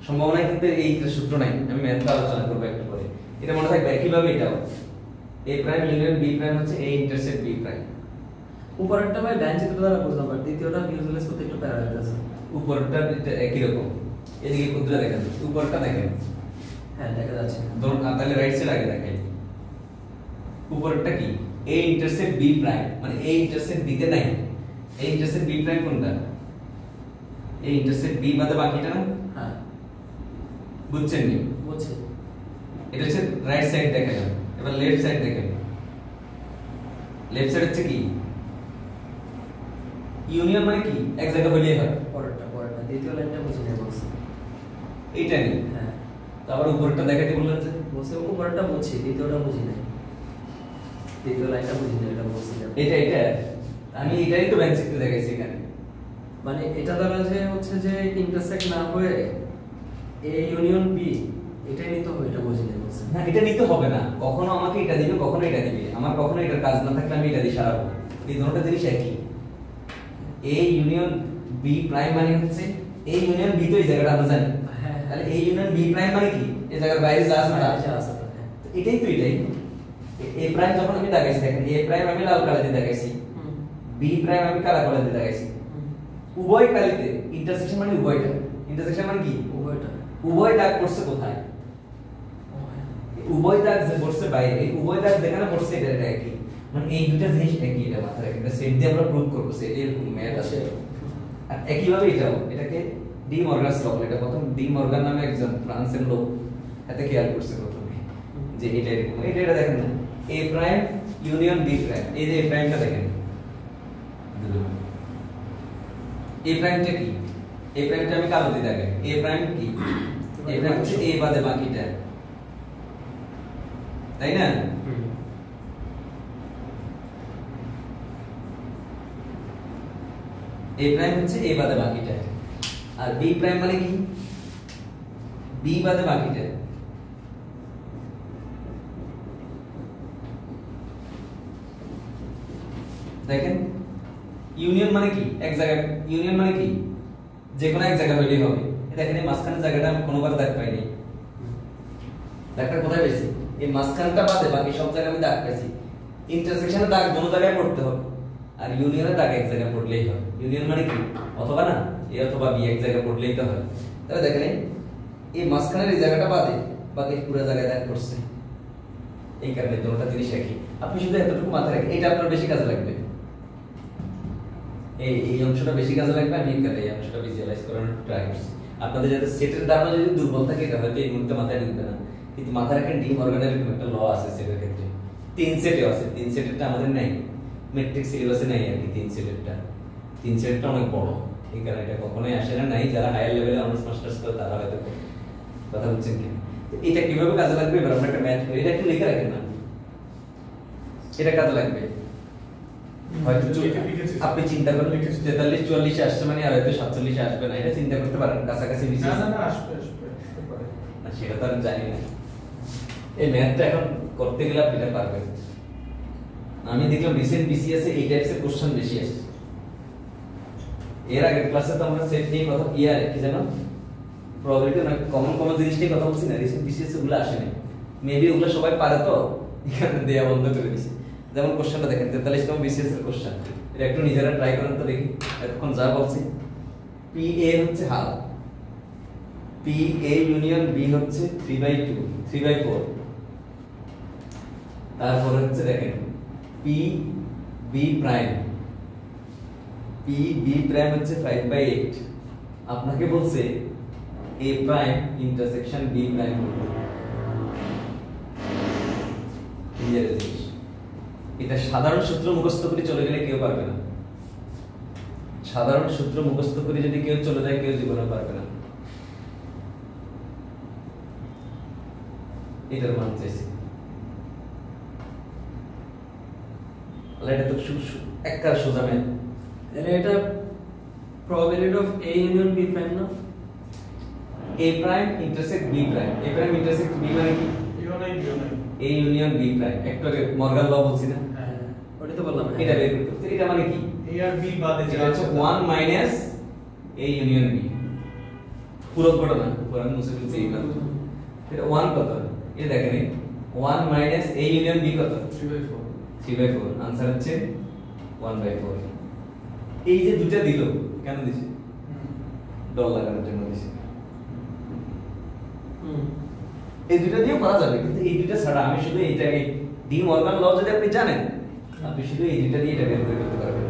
সম্ভাবনায় কিন্তু এই সূত্র নাই। আমি ম্যাথটা আলোচনা করবো একটু পরে। এটা মনে থাকবে একইভাবে এটাও এ প্রাইম ইউনিয়ন বি প্রাইম হচ্ছে এ ইন্টারসেক্ট বি প্রাইম। উপরেরটা ভাই ব্যাঞ্চ চিত্র দ্বারা বুঝলাম, আর দ্বিতীয়টা ভিজুয়ালাইজ করতে একটু প্যারা আছে। উপরটা একই রকম, এদিকে কুদরা দেখেন, উপরটা দেখেন। হ্যাঁ, দেখা যাচ্ছে। ধরুন তাহলে রাইট সাইড আগে দেখাই। উপরটা কি? এ ইন্টারসেক্ট বি প্রাইম, মানে এ ইন্টারসেক্ট বি তে নাই। এ ইন্টারসেক্ট বি প্রাইম কোনটা? এ ইন্টারসেক্ট বি বাদে বাকিটা না? হ্যাঁ, বুঝছেন নি? বুঝছি। এটা হচ্ছে রাইট সাইড দেখেন। এবার লেফট সাইড দেখেন। লেফট সাইড হচ্ছে কি? ইউনিয়ন মানে কি? এক জায়গা হইলেই হয়। পরেরটা দ্বিতীয় লাইনটা বুঝি না বলছি। এইটা নি। হ্যাঁ, তারপর উপরটা দেখাতে বললেন যে বলছে উপরেরটা বুঝছি, দ্বিতীয়টা বুঝি না। দ্বিতীয় লাইনটা বুঝি না, এটা বলছি না। এটা আমি এটাই তো বেঞ্চ চিত্রে দেখাইছি এখানে। মানে এটা দ্বারা যে হচ্ছে যে ইন্টারসেক্ট না হয়ে এ ইউনিয়ন বি এটাই নিতে হবে, এটা বুঝি না বলছে। না, এটা নিতে হবে না। কখনো আমাকে এটা দিবে, কখনো এটা দিবে। আমার কখনো এটার কাজ না থাকলে আমি এটা দিয়ে সারাবো। এই দুটোটা জিনিস একই। এ ইউনিয়ন বি প্রাইম মানে হচ্ছে এ ইউনিয়ন বি, তো এই জায়গাটা আমরা জানি। হ্যাঁ, তাহলে এ ইউনিয়ন বি প্রাইম মানে কি? এই জায়গার বাইরে যা আছে না, আচ্ছা আচ্ছা। তো এটাই তো এটাই। এ প্রাইম যখন আমি দেখাইছি, দেখেন এ প্রাইম আমি লাল কালি দিয়ে দেখাইছি, বি প্রাইম আমি কালা কালি দিয়ে দেখাইছি। উভয় কালিতে ইন্টারসেকশন মানে উভয়টা। ইন্টারসেকশন মানে কি? উভয়টা। উভয় দাগ পড়ছে কোথায়? উভয় দাগ যে পড়ছে বাইরে, এই উভয় দাগ যেখানে পড়ছে এটা একই। মানে এই দুটো জিনিস একই, এটা মাথায় রাখবেন। এটা সেট দিয়ে আমরা প্রুভ করব, সেট এরকম ম্যাথ আছে। আর একই ভাবে এটাও, এটাকে ডি মর্গানস ল বলে। এটা প্রথম ডি মর্গান নামে একজন ফ্রান্সের লোক এতে খেয়াল করছে প্রথমে যে এটা এরকম। এটা দেখেন না, এ প্রাইম ইউনিয়ন বি প্রাইম। এই যে এ প্রাইমটা দেখেন, এ প্রাইমটা কি? এ প্রাইমটা আমি কালো দিয়ে দেখাই। এ প্রাইম কি? এ প্রাইম হচ্ছে এ বাদে বাকিটা, তাই না? এ প্রাইম হচ্ছে এ বাদে বাকিটা, আর বি প্রাইম মানে কি? বি বাদে বাকিটা। দেখেন ইউনিয়ন মানে কি? এক জায়গায়। ইউনিয়ন মানে কি? যে কোনো এক জায়গা হইলেই হবে। দেখেন এই মাঝখানের জায়গাটা আমি কোনোবার দাগ পাইনি। দাগটা কোথায় পেয়েছি? এই মাঝখানটা বাদে বাকি সব জায়গায় আমি দাগ পেয়েছি। ইন্টারসেকশনে দাগ দুটো জায়গায় পড়তে হবে, আর ইউনিয়নে দাগ এক জায়গায় পড়লেই হয়। ইউনিয়ন মানে কি? অথবা না, এ অথবা বি এক জায়গায় পড়লেই তো হয়। তাহলে দেখেন এই মাঝখানের এই জায়গাটা বাদে বাকি পুরো জায়গায় দাগ পড়ছে। এই কারণে দুটোটা জিনিস একই। আপনি শুধু এতটুকু মাথায় রাখেন, এটা আপনার বেশি কাজে লাগবে। এই অংশটা বেশি কাজে লাগবে। আমি এই অংশটা ভিজুয়ালাইজ করানোর ট্রাই করছি। আপনাদের যাতে সেটের ধারণা যদি দুর্বল থাকে এটা হয়তো এই মুহূর্তে মাথায় ঢুকবে না, কিন্তু মাথায় রাখেন ডি মর্গানের এরকম একটা ল আছে সেটের ক্ষেত্রে। 3 সেটে আছে। 3 সেটেরটা আমাদের নাই, মেট্রিক সিলেবাসে নাই আর কি। 3 সেটেরটা 3 সেটটা অনেক বড়, এই কারণে এটা কখনোই আসে না। নাই যারা হায়ার লেভেলে অনার্স মাস্টার্স করে তারা হয়তো কথা বলছেন কি। এটা কিভাবে কাজে লাগবে এবার আমরা একটা ম্যাথ করি। এটা একটু লিখে রাখেন না, এটা কাজে লাগবে। হয়তো আপনি চিন্তা করেন 43-44 আসছে মানে আর হয়তো 47 আসবে না, এটা চিন্তা করতে পারেন। কাছাকাছি না বিশেষ না না আসবে আসতে পারে। না সেটা তো আমি জানি না। এই ম্যাথটা এখন করতে গেলে আপনি এটা পারবেন। আমি দেখলাম রিসেন্ট বিসিএস এ এই টাইপসের কোশ্চেন বেশি আসে। এর আগের ক্লাসে তো আমরা সেট নিয়ে কথা কি জানো প্রবাবিলিটি না কমন জিনিস নিয়ে কথা বলছি না, রিসেন্ট বিসিএস এগুলো আসে না। মেবি ওগুলো সবাই পারে তো এখানে দেয়া বন্ধ করে দিয়েছে। যেমন কোশ্চেনটা দেখেন 43তম বিসিএস এর কোশ্চেন, এটা একটু নিজেরা ট্রাই করেন তো দেখি। এতক্ষণ যা বলছি পি এ হচ্ছে half, P A union B হচ্ছে 3/2 3/4, তারপর হচ্ছে দেখেন P B prime, P B prime হচ্ছে 5/8। আপনাকে বলছে A prime intersection B prime করতে। এটা সাধারণ সূত্র মুখস্থ করে চলে গেলে কেউ পারবে না। সাধারণ সূত্র মুখস্থ করে যদি কেউ চলে যায় কেউ জীবনে পারবে না। এটার মান চাইছি, এটা তো একটা সোজা ম্যাথ। এটা probability of A union B prime না? A prime intersect B prime, A prime intersect B মানে কি? A union B prime, একটু আগে মর্গান ল বলছি না? হ্যাঁ, ওটা তো বললাম। এটা বের করতে হবে। এটা মানে কি? A আর B বাদে এটা হচ্ছে 1 minus A union B, পুরো ঘটনা পুরো মুছে ফেলছি এইবার। এটা 1 কত? এটা দেখেন 1 minus A union B কত? 3/4। 3/4, आंसर হচ্ছে 1/4। এই যে দুটো দিল কেন দিছে? ডল লাগানোর জন্য দিছে। এই দুটো দিয়েও করা যাবে, কিন্তু এই দুটো ছাড়া আমি শুধু এইটাকে ডি মর্গান ল যদি আপনি জানেন আপনি শুধু এই দুটো দিয়ে এটা বের করতে পারবেন।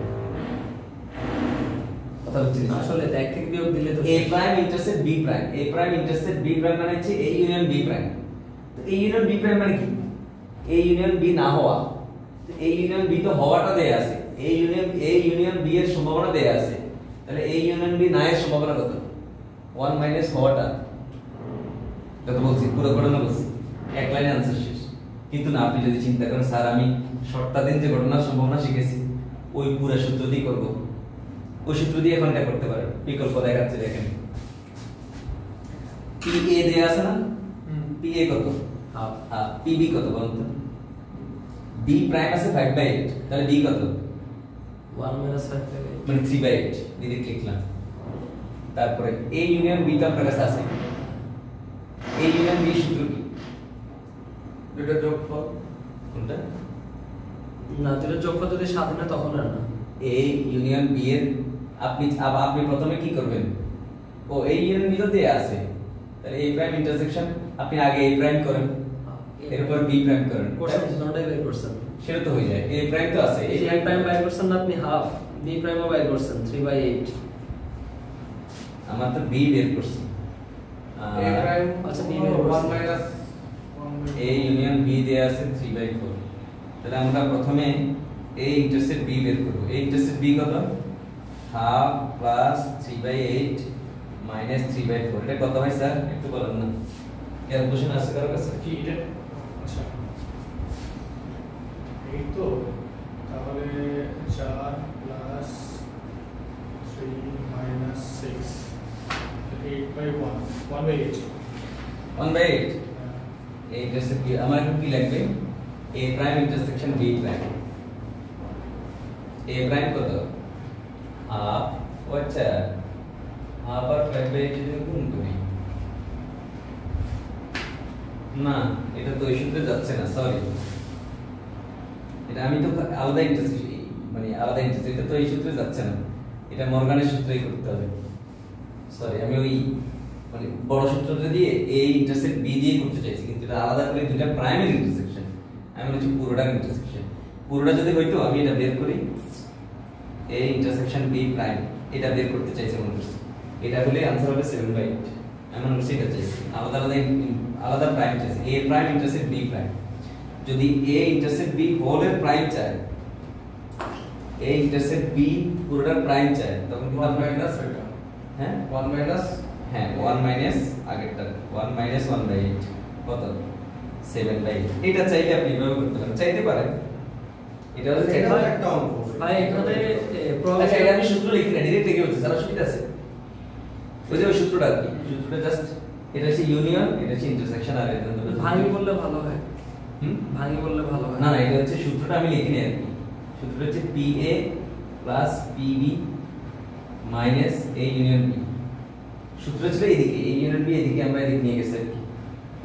কথা হচ্ছে আসলে এক থেকে বিয়োগ দিলে তো A prime intersect B prime, A prime intersect B prime মানে হচ্ছে A union B prime। তো A union B prime মানে কি? A union B না হওয়া। তো A union B তো হওয়াটা দেয়া আছে, A union B এর সম্ভাবনা দেয়া আছে, তাহলে A union B না এর সম্ভাবনা কত? 1 মাইনাস হওয়াটা। এটা তো বলছি পুরো ঘটনা বলছি, এক লাইনে आंसर শেষ। কিন্তু না, আপনি যদি চিন্তা করেন স্যার আমি শর্টটা দিন যে ঘটনার সম্ভাবনা শিখেছি ওই পুরো সূত্র দিয়ে করব, ওই সূত্র দিয়ে এখন এটা করতে পারেন। বিকল্প দেখাচ্ছে দেখেন, পি এ দেয়া আছে না? পি এ কত? হাফ। পি বি কত বলুন তো? বি প্রাইম আছে 5/8, তাহলে বি কত? 1 minus 5/8 মানে 3/8 ডিরেক্ট লিখলাম। তারপরে এ ইউনিয়ন বি তো আপনার কাছে আছে, এ ইউনিয়ন বি সূত্র কি? দুটো যোগফল কোনটা? না, দুটো যোগফল যদি 7 না তখন আর না। এ ইউনিয়ন বি এর আপনি প্রথমে কি করবেন? ও এ ইউনিয়ন বি তো দেয়া আছে, তাহলে এ প্রাইম ইন্টারসেকশন আপনি আগে এ প্রাইম করেন, এরপর বি প্রাইম করেন, কোশ্চেন দুটোই বের করছেন। সেটা তো হয়ে যায়। এ প্রাইম তো আছে, এই যে A prime বাইর করছেন না আপনি হাফ, B prime ও বাইর করছেন 3/8। আমার তো বি বের করছি। A prime আচ্ছা, B 1 minus A union B দেয়া আছে 3/4, তাহলে আমরা প্রথমে এ ইন্টারসেক্ট বি বের করব। এ ইন্টারসেক্ট বি কত? Half plus 3/8 minus 3/4। এটা কত হয় স্যার একটু বলেন না, ক্যালকুলেশন আছে কারো কাছে? কি এটা? আচ্ছা, এই তো তাহলে 4 প্লাস 3 মাইনাস 6 8/1 1/8। 1/8 এ ইন্টারসেক্ট বি। আমার এখন কি লাগবে? এ প্রাইম ইন্টারসেকশন বি প্রাইম। এ প্রাইম কত? হাফ। ও আচ্ছা, হাফ আর 5/8 যদি গুণ করি, না এটা তো এই সূত্রে যাচ্ছে না, সরি। এটা আমি তো আলাদা ইন্টারসেকশন মানে আলাদা ইন্টারসেকশন, এটা তো এই সূত্রে যাচ্ছে না, এটা মর্গানের সূত্রেই করতে হবে। সরি, আমি ওই মানে বড় সূত্রটা দিয়ে এ ইন্টারসেক্ট বি দিয়ে করতে চাইছি, কিন্তু এটা আলাদা করে দুটো প্রাইমের ইন্টারসেকশন, আমি বলছি পুরোটার ইন্টারসেকশন। পুরোটা যদি হইতো আমি এটা বের করি এ ইন্টারসেকশন বি প্রাইম, এটা বের করতে চাইছি মনে করছি। এটা হলে आंसर হবে 7/8। আমি মনে করছি এটা চাইছি, আলাদা প্রাইম চাইছি। এ প্রাইম ইন্টারসেক্ট বি প্রাইম। যদি এ ইন্টারসেক্ট বি হোলের প্রাইম চাই, এ ইন্টারসেক্ট বি পুরোটার প্রাইম চাই, তখন কিন্তু 1 minus এটা হ্যাঁ 1 minus হ্যাঁ 1 মাইনাস আগেরটা 1 মাইনাস 1/8 কত? 7/8। এটা চাইলে আপনি এভাবে করতে পারেন, চাইতে পারেন। এটা হচ্ছে এটা চাইতে একটা অঙ্ক ভাই এখানে আচ্ছা, এটা আমি সূত্র লিখি না, ডিরেক্ট লিখে বলছি, স্যার অসুবিধা আছে? ওই যে ওই সূত্রটা আর কি, সূত্রটা জাস্ট এটা হচ্ছে ইউনিয়ন, এটা হচ্ছে ইন্টারসেকশন। আর এটা ভাঙি বললে ভালো হয়, হুম ভাঙি বললে ভালো হয়। না না, এটা হচ্ছে সূত্রটা আমি লিখি নি আর কি। সূত্রটা হচ্ছে PA plus PB minus A union B। সূত্র ছিল এদিকে, A ইউনিয়ন B এদিকে, আমরা এদিকে নিয়ে গেছি আর কি।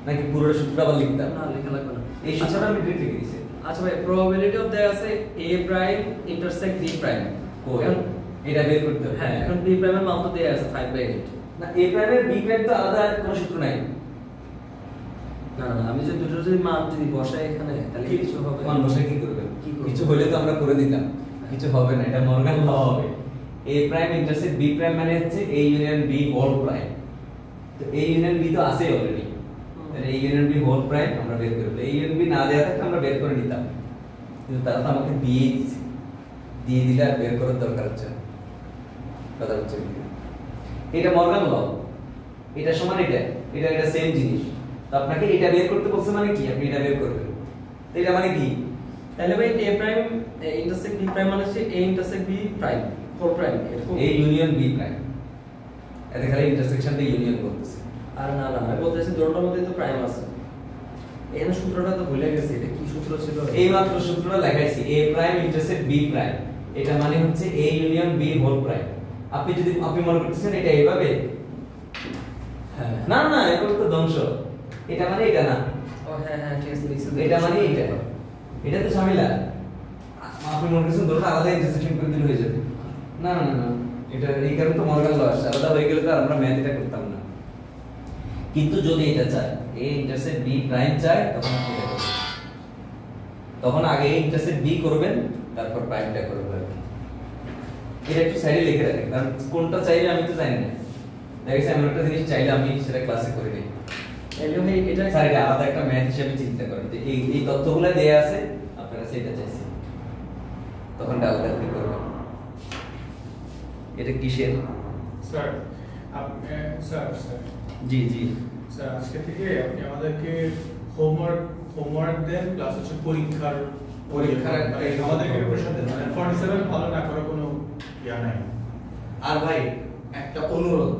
নাকি পুরোটা সূত্রটা আবার লিখতাম? না, লেখা লাগবে না। এই সূত্রটা আমি ডিরেক্ট লিখে দিয়েছি। আচ্ছা ভাই, প্রবাবিলিটি অফ দেয়া আছে A prime intersect B prime. এখন এটা বের করতে হবে। হ্যাঁ, এখন B প্রাইমের মান তো দেয়া আছে 5/8। না, A প্রাইমের B প্রাইম তো আলাদা কোনো সূত্র নাই। না না, আমি যদি দুটো যদি মান যদি বসাই এখানে তাহলে কিছু হবে। মান বসাই কি করবে? কি করবে? কিছু হলে তো আমরা করে দিতাম, কিছু হবে না, এটা মর্গান ল হবে। A prime intersect B prime মানে হচ্ছে A union B whole prime. তো A ইউনিয়ন B তো আছে অলরেডি, তাহলে A union B whole prime আমরা বের করব। A ইউনিয়ন B না দেয়া থাকলে আমরা বের করে নিতাম, কিন্তু তারা তো আমাকে দিয়ে দিয়েছে, দিয়ে দিলে আর বের করার দরকার হচ্ছে না। কথা হচ্ছে এটা মর্গান ল, এটা সমান এটা, এটা এটা সেম জিনিস। তো আপনাকে এটা বের করতে বলছে মানে কি, আপনি এটা বের করবেন। তো এটা মানে কি, তাহলে ভাই A prime intersect B prime মানে হচ্ছে A intersect B prime whole prime এরকম। A ইউনিয়ন B প্রাইম, এটা খালি ইন্টারসেকশনটা ইউনিয়ন বলতেছে। আর না না, আমি বলতেছি দুটোর মধ্যেই তো প্রাইম আছে। এখানে সূত্রটা তো ভুলে গেছি, এটা কি সূত্র ছিল? এই মাত্র সূত্রটা লেখাইছি, A prime intersect B prime, এটা মানে হচ্ছে A union B whole prime. আপনি যদি আপনি মনে করতেছেন এটা এইভাবে, হ্যাঁ না না, এটা তো ধ্বংস। এটা মানে এটা না, ও হ্যাঁ হ্যাঁ ঠিক আছে, লিখছি। এটা মানে এটা, এটা তো ঝামেলা। আপনি মনে করছেন দুটো আলাদা ইন্টারসেকশন করে দিলে হয়ে যাবে। না না না, এটা এই কারণে তো মর্গান ল আসছে। আলাদা হয়ে গেলে তো আর আমরা ম্যাথ এটা করতাম না। কিন্তু যদি এটা চাই, A ইন্টারসেক্ট B প্রাইম চাই, তখন আপনি এটা করবেন। তখন আগে A ইন্টারসেক্ট B করবেন, তারপর প্রাইমটা করবেন। এটা একটু সাইডে লিখে রাখেন, কারণ কোনটা চাইলে আমি তো জানি না। দেখেছি এমন একটা জিনিস চাইলে আমি সেটা ক্লাসে করে নিই। এলো ভাই, এটা স্যার এটা আলাদা একটা ম্যাথ হিসেবে চিন্তা করেন যে এই তথ্যগুলো দেয়া আছে, আপনারা সেটা চাইছেন, তখন এটা আলাদা করে করবেন। এটা কিসের? স্যার আপনি স্যার জি জি স্যার আজকে থেকে আপনি আমাদেরকে হোমওয়ার্ক দেন, প্লাস হচ্ছে পরীক্ষার একটা আমাদেরকে প্রেশার দেন। মানে 47 ভালো না করার কোনো ইয়া নাই। আর ভাই একটা অনুরোধ,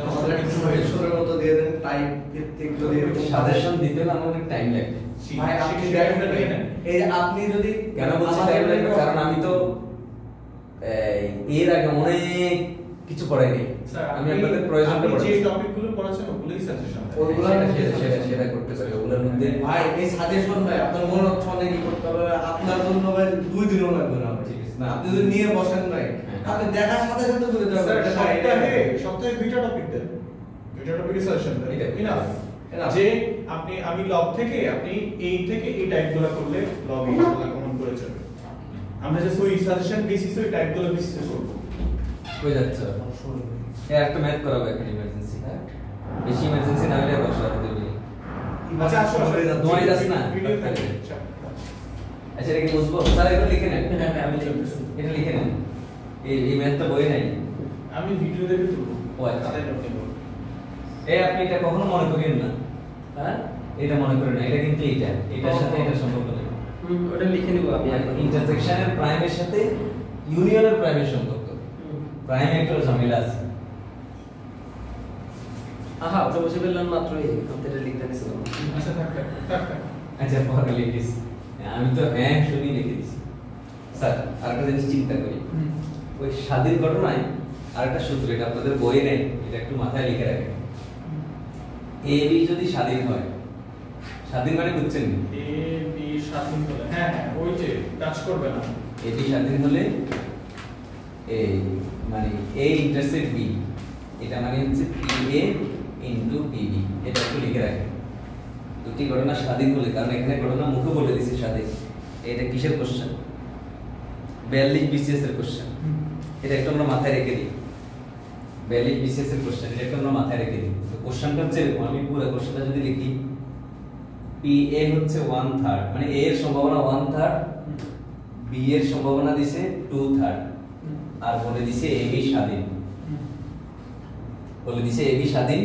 আমাদের একটু সহিষ্ণুতার মতো দিয়ে দেন, টাইপ ভিত্তিক যদি এরকম সাজেশন দিতে হলে আমার অনেক টাইম লাগবে। ভাই আপনি এই যে আপনি যদি কেন বলছি টাইম লাগবে? কারণ আমি তো এর আগে অনেক কিছু পড়াইনি। স্যার আমি আপনাদের প্রয়োজনটা আপনি যে পড়াচ্ছি। টপিকগুলো পড়াচ্ছেন ওগুলোই সাজেশন দেন। ওগুলো সেটা করতে পারি, ওগুলোর মধ্যে ভাই এই সাজেশন ভাই আপনার মনে হচ্ছে অনেক কি করতে হবে, আপনার জন্য ভাই 2 দিনও লাগবে না। ঠিক আছে, না। আপনি যদি নিয়ে বসেন ভাই, আপনি দেখার সাথে সাথে চলে স্যার যাবেন। সপ্তাহে দুইটা টপিক দেন, দুইটা টপিকে সাজেশন দেন, এটা ইনাফ। যে আমি লগ থেকে আপনি এই থেকে এই টাইপগুলো করলে লগ ইনশাআল্লাহ কমন করে যাবে। আমরা যে সই সাজেশন বেসিস ওই টাইপগুলো বেসিসে করব। হয়ে যাচ্ছে। একটা ম্যাথ করাবো এখন ইমার্জেন্সি। হ্যাঁ, বেশি ইমার্জেন্সি না হলে বসাতে দেবে। আচ্ছা আসো তোমার কাছে না ভিডিও থাকে। আচ্ছা, এটা কি বুঝবো? স্যার এটা লিখে নেন। হ্যাঁ হ্যাঁ, আমি লিখতেছি। এটা লিখে নেন। এই ম্যাথটা বইয়ে নাই। আমি ভিডিও দেখে তুলবো। ও আচ্ছা। তাদের নোট নেব। আপনি এটা কখনো মনে করেন না। হ্যাঁ, এটা মনে করেন না, এটা কিন্তু এটার সাথে এটা সম্পর্ক নেই। ওটা লিখে নিব আমি এখন। ইন্টারসেকশনের প্রাইমের সাথে ইউনিয়নের প্রাইমের সম্পর্ক। প্রাইমে একটা ঝামেলা আছে। আহা, ওটা বুঝে ফেললাম মাত্রই, এটা লিখতে নিছিলাম। আচ্ছা থাক। আচ্ছা, পরে লিখিস। আমি তো হ্যাঁ শুনি লিখে দিছি। স্যার আরেকটা জিনিস চিন্তা করি, ওই স্বাধীন ঘটনায় আরেকটা সূত্র, এটা আপনাদের বইয়ে নেই, এটা একটু মাথায় লিখে রাখেন। এ বি যদি স্বাধীন হয়, স্বাধীন মানে বুঝছেন? এ বি স্বাধীন হলে, হ্যাঁ ওই যে টাচ করবে না। এ বি স্বাধীন হলে এই মানে এ ইন্টারসেক্ট বি, এটা মানে হচ্ছে P A into P B. এটা একটু লিখে রাখেন। দুটি ঘটনা স্বাধীন হলে, কারণ এখানে ঘটনা মুখে বলে দিয়েছে স্বাধীন। এটা কিসের কোশ্চেন? 42 বিসিএস এর কোশ্চেন। এটা একটু আমরা মাথায় রেখে দিই। 42 বিসিএস এর কোশ্চেন, এটা একটু আমরা মাথায় রেখে দিই। তো কোশ্চেনটা হচ্ছে এরকম, আমি পুরো কোশ্চেনটা যদি লিখি, পি এ হচ্ছে 1/3, মানে এ এর সম্ভাবনা 1/3, বি এর সম্ভাবনা দিছে 2/3, আর বলে দিছে এ বি স্বাধীন। বলে দিছে এ বি স্বাধীন।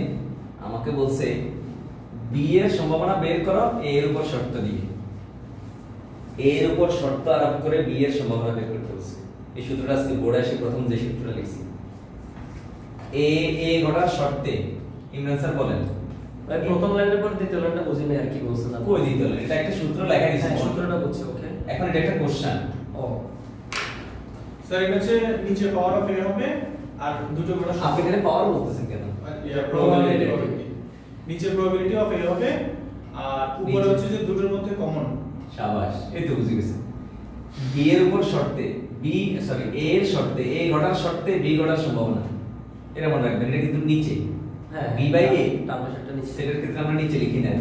আমাকে বলছে বি এর সম্ভাবনা বের করো এ এর উপর শর্ত দিয়ে। এ এর উপর শর্ত আরোপ করে বি এর সম্ভাবনা বের করতে বলছে। এই সূত্রটা আজকে বোর্ডে এসে প্রথম যে সূত্রটা লিখছি, এ ঘটার শর্তে, ইমরান স্যার বলেন ভাই প্রথম লাইনের পর দ্বিতীয় লাইনটা বুঝি না আর কি বলছেন আপনি। কই দিতে হলো এটা একটা সূত্র লেখা দিয়েছে হ্যাঁ, সূত্রটা বুঝছি, ওকে। এখন এটা একটা কোশ্চেন ও স্যার এটা হচ্ছে নিচে পাওয়ার অফ a হবে আর দুটো গোটা আপনি এখানে পাওয়ার বলতেছেন কেন প্রবাবিলিটি নিচে প্রবাবিলিটি অফ a হবে আর উপরে নিচে। হচ্ছে যে দুটোর মধ্যে কমন। শাবাশ এই তো বুঝে গেছে বি এর উপর শর্তে বি সরি এ এর শর্তে এ ঘটার শর্তে বি ঘটার সম্ভাবনা এটা মনে রাখবেন এটা কিন্তু নিচে হ্যাঁ বি বাই এ তারপর সেটা নিচে। সেটার ক্ষেত্রে আমরা নিচে লিখি না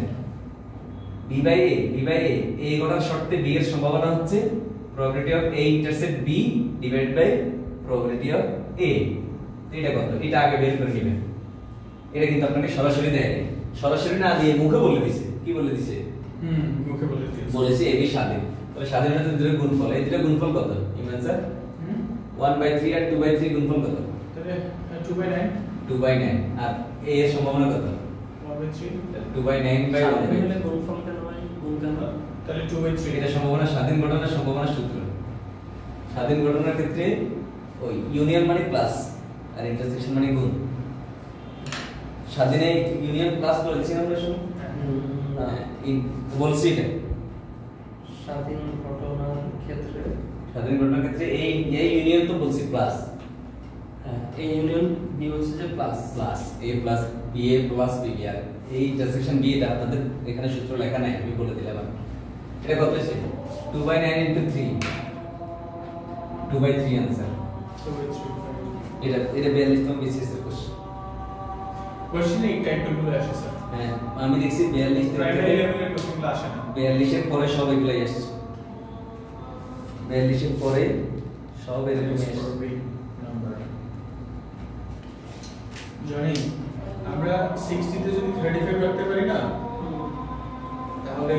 বি বাই এ ঘটার শর্তে বি এর সম্ভাবনা হচ্ছে probability of a intercept b divided by probability of a এটা কত এটা আগে বের করে নেবেন এটা কিন্তু আপনাকে সরাসরি দেয় সরাসরি না দিয়ে মুখে বলে দিছে কি বলে দিছে মুখে বলে দিয়েছি। বলেছে এবি স্বাধীন তাহলে স্বাধীনের সাথে দুটো গুণফল এই দুটো গুণফল কত ইমান স্যার 1/3 আর 2/3 গুণফল কত তাহলে 2/9 2/9 আর a এর সম্ভাবনা কত 1/3 2/9/1 স্বাধীন হলে গুণফল কেন হয়? গুণ কেন? তাহলে 2/3 এটা সম্ভাবনা স্বাধীন ঘটনার সম্ভাবনা সূত্র স্বাধীন ঘটনার ক্ষেত্রে ওই ইউনিয়ন মানে প্লাস আর ইন্টারসেকশন মানে গুণ স্বাধীনে ইউনিয়ন প্লাস বলেছি আমরা শুনুন না, বলছি এটা স্বাধীন ঘটনার ক্ষেত্রে স্বাধীন ঘটনার ক্ষেত্রে এই ইউনিয়ন তো বলছি প্লাস হ্যাঁ এই ইউনিয়ন বি হচ্ছে যে plus plus a plus b a plus b আর এই ইন্টারসেকশন b এটা আপনাদের এখানে সূত্র লেখা নাই আমি বলে দিলাম এটা কত আছে 2/9 into 3 2/3 आंसर 2/3 এটা 42 তম বিসিএস এর কোশ্চেন কোশ্চেনে এই টাইপের গুলো আসে স্যার হ্যাঁ আমি দেখছি 42 প্রাইমারি লেভেলের কোশ্চেনগুলো আসে না 42 এর পরে সব এগুলাই আসছে 42 এর পরে সব এরকম আসছে নাম্বার জানি আমরা 60 তে যদি 35 রাখতে পারি না তাহলে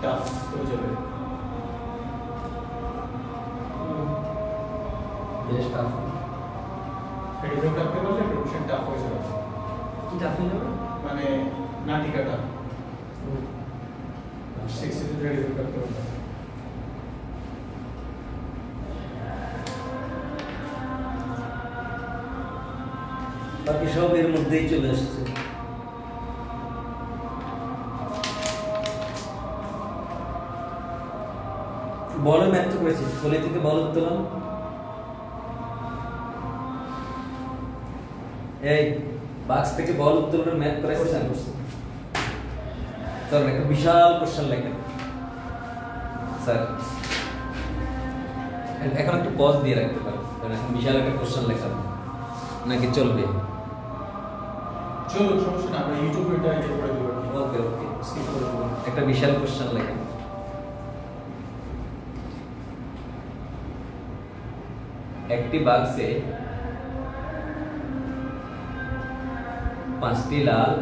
টাফ হয়ে যাবে বেশ টাফ। 35 রাখতে পারলে কোশ্চেন টাফ হয়ে যাবে কি টাফ হয়ে যাবে? মানে নাটিকাটা 60 তে 35 রাখতে পারলে বাকি সব এর মধ্যেই চলে আসছে বলে ম্যাথ তো করেছি ফলে থেকে বল উত্তোলন এই বাক্স থেকে বল উত্তোলনের ম্যাথ করেছেন স্যার একটা বিশাল কোশ্চেন লেখেন স্যার এখন একটু পজ দিয়ে রাখতে পারেন কারণ এখন বিশাল একটা কোশ্চেন লেখা নাকি চলবে চলো সমস্যা না আমরা ইউটিউবে এটা ইয়ে করে দেব ওকে ওকে স্কিপ করে দেব একটা বিশাল কোশ্চেন লেখেন একটি বাক্সে 5টি লাল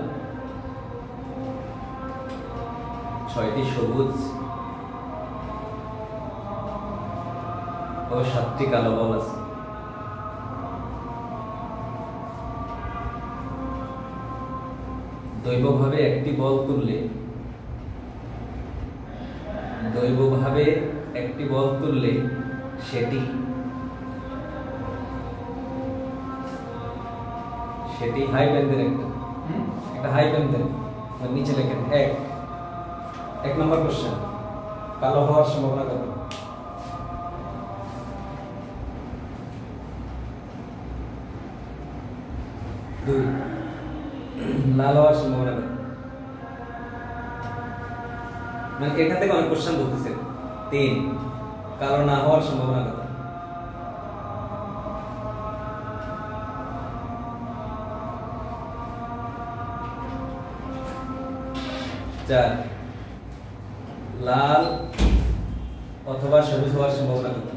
6টি সবুজ ও 7টি কালো বল আছে দৈবভাবে একটি বল তুললে সেটি হাই ব্যান্ডের একটা হাই ব্যান্ডের নিচে লেখেন এক নম্বর কোশ্চেন কালো হওয়ার সম্ভাবনা কত দুই লাল হওয়ার সম্ভাবনা কত মানে এখান থেকে অনেক কোশ্চেন বলতেছে 3 কালো না হওয়ার সম্ভাবনা কত চার লাল অথবা সবুজ হওয়ার সম্ভাবনা কত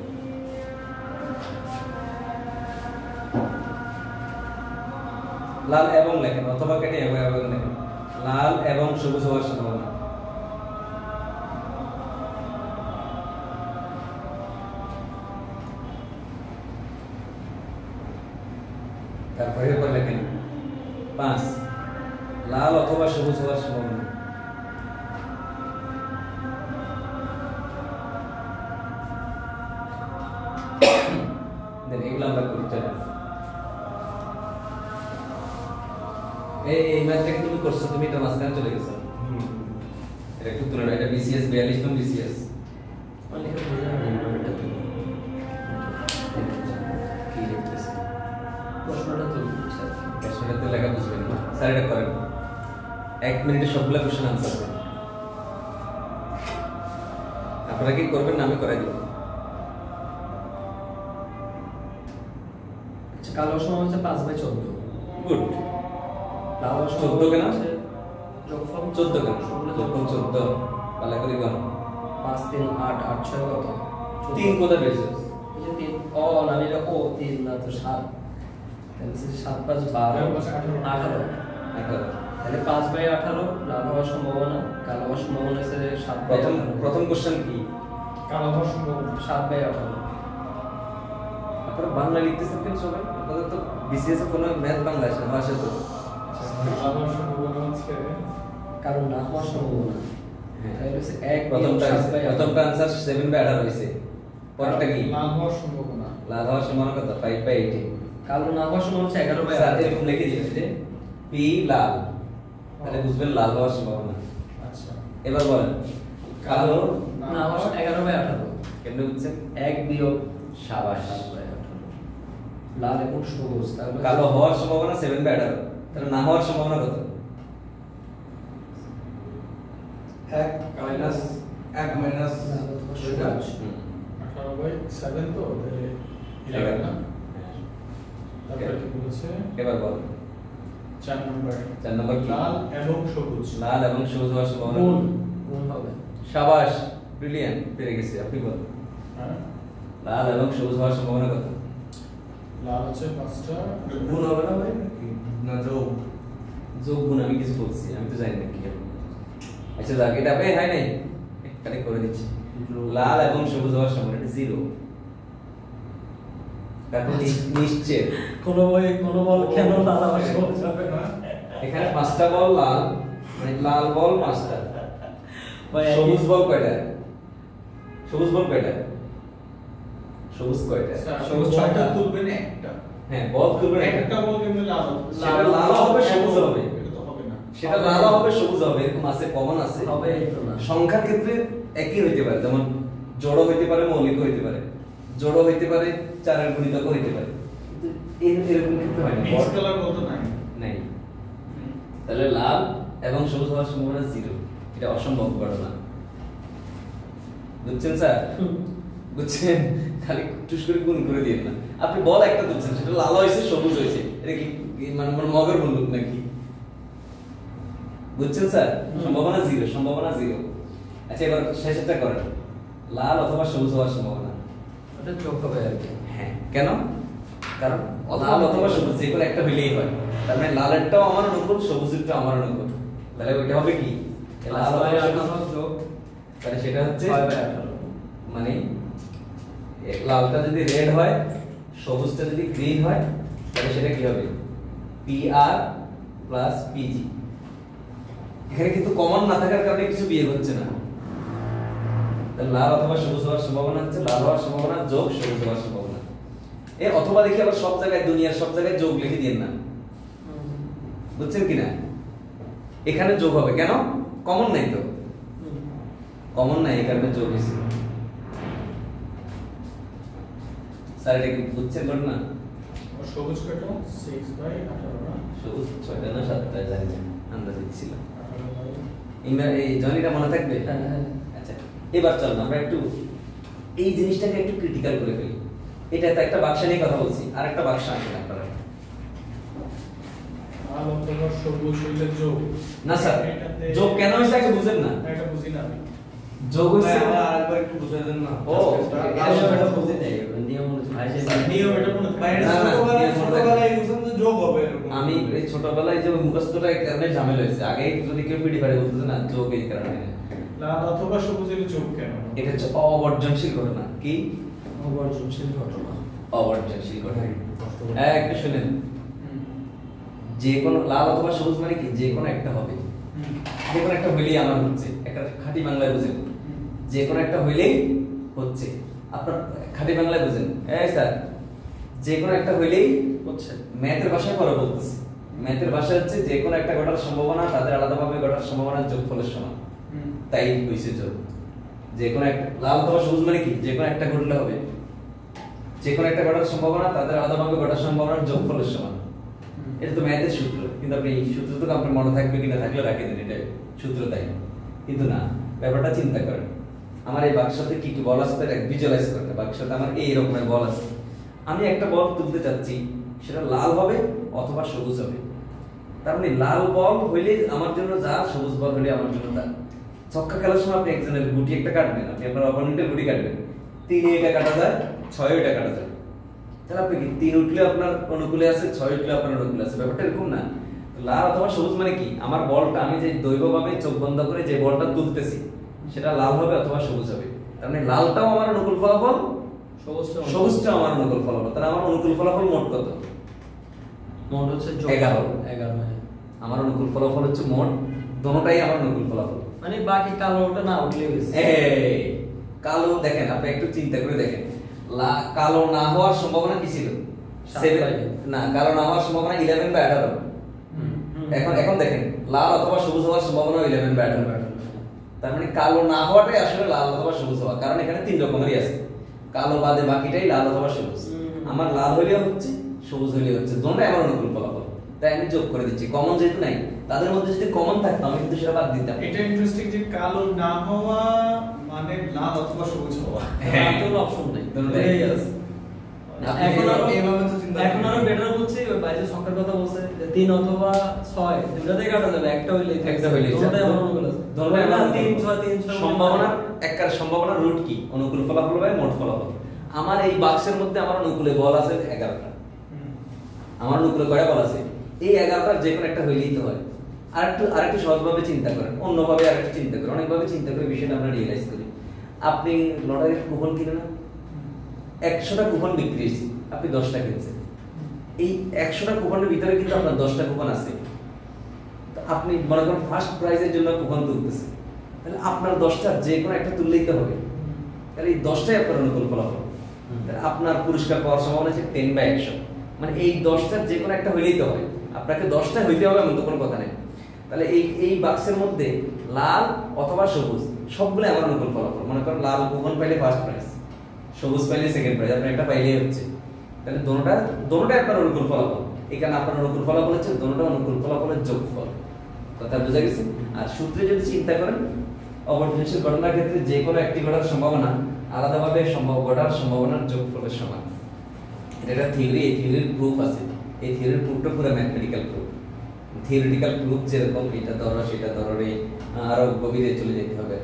লাল এবং লেখেন অথবা কেটে এবং লেখেন লাল এবং সবুজ হওয়ার সম্ভাবনা তারপরে এরপর লেখেন 5 লাল অথবা সবুজ হওয়ার সম্ভাবনা এগুলো আমরা করি চলেন এই ম্যাথটা তুমি করছো, তুমি এটা মাঝখানে চলে গেছো। এটা একটু তুলে নাও, এটা BCS 42 নং BCS। মানে কি বুঝা না কি লিখতেছে? প্রশ্নটা তো প্রশ্নটা তো লেখা বুঝবেন না। স্যার এটা করেন। 1 মিনিটে সবগুলা কোশ্চেন আনসার দেন। আপনারা কি করবেন না আমি করাই দেব? আচ্ছা, কালো সমান হচ্ছে 5/14। গুড। লাল 14 কেন? যোগফল 14 কেন? যোগফল 14 পালা করি কোন? 5 3 8 8 6 কত? 3 কোথা পেয়েছো? এই যে 3 ও না এটা ও 3 না তো 7, তাহলে 7 5 12 18 18। তাহলে 5/18 লাল হওয়ার সম্ভাবনা, কালো হওয়ার সম্ভাবনা হচ্ছে 7/18। প্রথম কোশ্চেন কি? কালো হওয়ার সম্ভাবনা 7/18। আপনারা বাংলা লিখতেছেন কেন সবাই? আপনাদের তো BCS এর কোনো ম্যাথ বাংলা আসে না, আসে তো। কালো হওয়ার সম্ভাবনা হচ্ছে কারণ না হওয়ার সম্ভাবনা তাহলে হচ্ছে 1 প্রথমটা আনসার 7/18 হইছে। পরেরটা কি? লাল হওয়ার সম্ভাবনা। লাল হওয়ার সম্ভাবনা কত? 5/18। কালো না হওয়ার সম্ভাবনা হচ্ছে 11/18। স্যার এরকম লিখে দিবেন যে P লাল, তাহলে বুঝবেন লাল হওয়ার সম্ভাবনা। আচ্ছা, এবার বলেন কালো না হওয়ার 11/18 কেমনে বুঝছেন? 1 বিয়োগ সাবাস। 7/18 লাল এবং সবুজ। তারপর কালো হওয়ার সম্ভাবনা 7/18, তাহলে না হওয়ার সম্ভাবনা কত? 1 মাইনাস 1 মাইনাস লাল অথবা ওইটা। সবুজ। 18/7 তো তাহলে 11 না। তারপরে কি বলেছে? এবার বল 4 নম্বর 4 নম্বর কি? লাল এবং সবুজ। লাল এবং সবুজ হওয়ার সম্ভাবনা গুণ কত? গুণ হবে। সাবাস, ব্রিলিয়ান্ট, পেরে গেছে। আপনি বল হ্যাঁ, লাল এবং সবুজ হওয়ার সম্ভাবনা কত? লাল হচ্ছে 5টা, গুণ হবে না ভাই নাকি? না যোগ। যোগ গুণ আমি কিছু বলছি, আমি তো জানি না কি হবে। আচ্ছা যাক, এটা আপনি হয় নাই, এখানে করে দিচ্ছি। লাল এবং সবুজ হওয়ার সম্ভাবনা 0। তারপর নিশ্চয় কোন বল কেন লাল হওয়ার সবুজ হবে না? এখানে 5টা বল লাল, মানে লাল বল 5টা। ভাই সবুজ বল কয়টা? সবুজ বল কয়টা? সবুজ কয়টা? সবুজ 6টা তুলবেন একটা। হ্যাঁ, বল তুলবেন একটা একটা। বল কিন্তু লাল হবে। সেটা লাল হবে, সবুজ হবে। এটা তো হবে না। সেটা লাল হবে, সবুজ হবে, এরকম আছে, কমন আছে। হবে এই তো না। সংখ্যার ক্ষেত্রে একই হইতে পারে, যেমন জড় হইতে পারে, মৌলিক হইতে পারে। জড় হইতে পারে, 4 এর গুণিতক হইতে পারে। কিন্তু এরকম ক্ষেত্রে হয় না। মিক্স কালার বলতে নাই। নাই। তাহলে লাল এবং সবুজ হওয়ার সম্ভাবনা 0। এটা অসম্ভব ঘটনা। বুঝছেন স্যার? বুঝছেন? খালি টুস করে গুণ করে দিয়েন না। আপনি বল একটা তুলছেন, সেটা লাল হয়েছে, সবুজ হয়েছে, এটা কি মানে মগের বন্দুক নাকি? বুঝছেন স্যার? সম্ভাবনা 0, সম্ভাবনা 0। আচ্ছা এবার শেষেরটা করেন, লাল অথবা সবুজ হওয়ার সম্ভাবনা। এটা যোগ হবে আর কি। হ্যাঁ, কেন? কারণ লাল অথবা সবুজ যে কোনো একটা হইলেই হয়। তার মানে লালেরটাও আমার অনুকূল, সবুজেরটাও আমার অনুকূল। তাহলে ওইটা হবে কি? লাল অথবা সবুজ যোগ, তাহলে সেটা হচ্ছে 6/18। মানে লালটা যদি রেড হয়, সবুজটা যদি গ্রিন হয়, তাহলে সেটা কি হবে? PR plus PG। এখানে কিন্তু কমন না থাকার কারণে কিছু বিয়ে হচ্ছে না। তাহলে লাল অথবা সবুজ হওয়ার সম্ভাবনা হচ্ছে লাল হওয়ার সম্ভাবনা যোগ সবুজ হওয়ার সম্ভাবনা। এ অথবা দেখি আবার সব জায়গায়, দুনিয়ার সব জায়গায় যোগ লিখে দিন না। বুঝছেন কিনা? এখানে যোগ হবে কেন? কমন নাই তো, কমন নাই, এই কারণে যোগ হয়েছে। স্যার এটা কি বুঝছেন ঘটনা? আর সবুজ কত? 6/18 না। সবুজ 6টা না 7টা জানি না, আন্দাজ দিচ্ছিল। 18 এই জনিটা মনে থাকবে? হ্যাঁ হ্যাঁ। আচ্ছা এবার চলুন আমরা একটু এই জিনিসটাকে একটু ক্রিটিক্যাল করে ফেলি। এটা তো একটা বাক্স নিয়ে কথা বলছি, আর একটা বাক্স আনবেন আপনারা। লাল অথবা সবুজ হইলে যোগ। না স্যার, যোগ কেন হয়েছে আগে বুঝেন না? এটা বুঝি না আমি। যোগ হয়েছে ভাই, আমার আরেকবার একটু বুঝাই দেন না। ও, এটা বুঝতে চাই নিয়ম ভাই যে নিয়ম এটা মনে ভাই, থাকে। এটা না, না, ছোটবেলায় বুঝতাম যে যোগ হবে এরকম। আমি এই ছোটবেলায় যে মুখস্থটা এই কারণে ঝামেলা হয়েছে। আগে যদি কেউ পিডি পারে বলতো না যোগ এই কারণে। লাল অথবা সবুজ হইলে যোগ কেন? এটা হচ্ছে অবর্জনশীল ঘটনা। কি? অবর্জনশীল ঘটনা। অবর্জনশীল ঘটনা। একটু শুনেন, হুম। যে কোনো লাল অথবা সবুজ মানে কি? যে কোনো একটা হবে, যে কোনো একটা হইলেই আমার হচ্ছে। একটা খাঁটি বাংলায় বুঝেন, যে কোনো একটা হইলেই হচ্ছে। আপনার খাঁটি বাংলায় বুঝেন, এই স্যার, যে কোনো একটা হইলেই হচ্ছে। ম্যাথের ভাষায় পরে বলতেছি, ম্যাথের ভাষা হচ্ছে যে কোনো একটা ঘটার সম্ভাবনা তাদের আলাদাভাবে ঘটার সম্ভাবনার যোগফলের সমান। তাই হইছে যোগ। যে কোনো একটা লাল অথবা সবুজ মানে কি যে কোনো একটা ঘটলে হবে, যে কোনো একটা ঘটার সম্ভাবনা তাদের আলাদাভাবে ঘটার সম্ভাবনার যোগফলের সমান। এটা তো ম্যাথের সূত্র, কিন্তু আপনি এই সূত্র তো আপনার মনে থাকবে কিনা থাকলে রাখে দিন, এটা সূত্র তাই। কিন্তু না, ব্যাপারটা চিন্তা করেন, আমার এই বাক্সতে কি কি বল আছে এটা ভিজুয়ালাইজ করতে। বাক্সতে আমার এই রকমের বল আছে, আমি একটা বল তুলতে চাচ্ছি, সেটা লাল হবে অথবা সবুজ হবে। তার মানে লাল বল হইলে আমার জন্য যা, সবুজ বল হইলে আমার জন্য তা। ছক্কা খেলার সময় আপনি একজনের গুটি একটা কাটবেন, আপনি আপনার অপোনেন্টের গুটি কাটবেন, 3 এটা কাটা যায়, 6 এটা কাটা যায়। তাহলে আপনি কি 3 উঠলে আপনার অনুকূলে আছে, 6 উঠলে আপনার অনুকূলে আছে, ব্যাপারটা এরকম না। লাল অথবা সবুজ মানে কি আমার বলটা আমি যে দৈবভাবে চোখ বন্ধ করে যে বলটা তুলতেছি সেটা লাল হবে অথবা সবুজ হবে। তার মানে লালটাও আমার অনুকূল ফলাফল, সবুজটাও আমার অনুকূল ফলাফল। তাহলে আমার অনুকূল ফলাফল মোট কত? মোট হচ্ছে 11। আমার অনুকূল ফলাফল হচ্ছে মোট, দুটোটাই আমার অনুকূল ফলাফল। মানে বাকি কালোটা না উঠলে গেছে। এই কালো দেখেন, আপনি একটু চিন্তা করে দেখেন, কালো না হওয়ার সম্ভাবনা কি ছিল? 7 না, কালো না হওয়ার সম্ভাবনা 11 বা 18। এখন দেখেন লাল অথবা সবুজ হওয়ার সম্ভাবনা 11 বা 18। তার মানে কালো না হওয়াটাই আসলে লাল অথবা সবুজ হওয়া, কারণ এখানে 3 রকমেরই আছে, কালো বাদে বাকিটাই লাল অথবা সবুজ। আমার লাল হইলেও হচ্ছে, সবুজ হইলেও হচ্ছে, দুটোটাই আমার অনুকূল ফলাফল। তাই আমি যোগ করে দিচ্ছি। কমন যেহেতু নাই, তাদের মধ্যে যদি কমন থাকতো আমি কিন্তু সেটা বাদ দিতাম। এটা ইন্টারেস্টিং যে কালো না হওয়া মানে লাল অথবা সবুজ হওয়া, হ্যাঁ কোনো অপশন নেই, দুটোই আছে। এখন আরো বেটার বলছি, ওই বাইরে সংখ্যার কথা বলছে যে 3 অথবা 6 দুটাতেই কাটা যাবে, একটা হইলেই দুটোটাই আমার অনুকূল আছে। ধরুন 3 6 সম্ভাবনা একটা সম্ভাবনার রুট কি? অনুকূল ফলাফল বাই মোট ফলাফল। আমার এই বাক্সের মধ্যে আমার অনুকূলে বল আছে 11টা। আমার অনুকূলে কয়টা বল আছে? এই 11টার যে কোনো একটা হইলেই তো হয়। আরেকটু সহজভাবে চিন্তা করেন, অন্যভাবে আরেকটু চিন্তা করেন, অনেকভাবে চিন্তা করে বিষয়টা আমরা রিয়েলাইজ করি। আপনি লটারির কুপন কিনেন না, 100টা কুপন বিক্রি হয়েছে, আপনি 10টা কিনছেন। এই 100টা কুপনের ভিতরে কিন্তু আপনার 10টা কুপন আছে। আপনি মনে করেন ফার্স্ট প্রাইজের জন্য কুপন তুলতেছেন, তাহলে আপনার 10টা যে কোনো একটা তুললেই তো হবে। তাহলে এই 10টাই আপনার অনুকূল ফলাফল। আপনার পুরস্কার পাওয়ার সম্ভাবনা আছে 10/100, মানে এই 10টার যে কোনো একটা হইলেই তো হবে। আপনাকে 10টা হইতে হবে এমন তো কোনো কথা নেই। তাহলে এই বাক্সের মধ্যে লাল অথবা সবুজ সবগুলো আমার অনুকূল ফলাফল। মনে করেন লাল কুপন পাইলে ফার্স্ট প্রাইজ, সবুজ পাইলে সেকেন্ড প্রাইজ, আপনি একটা পাইলেই হচ্ছে। তাহলে দুটোটাই আপনার অনুকূল ফলাফল। এখানে আপনার অনুকূল ফলাফল হচ্ছে দুটোটা অনুকূল ফলাফলের যোগফল। কথা বোঝা গেছে? আর সূত্রে যদি চিন্তা করেন, অপরিহার্য ঘটনার ক্ষেত্রে যে কোনো একটি ঘটার সম্ভাবনা আলাদাভাবে ঘটার সম্ভাবনার যোগফলের সমান। এটা থিওরি, এই থিওরির প্রুফ আছে। এই থিওরির প্রুফটা পুরো ম্যাথমেটিক্যাল প্রুফ। থিওরিটিক্যাল প্রুফ যেরকম এটা ধরো সেটা ধরো, আরো গভীরে চলে যেতে হবে,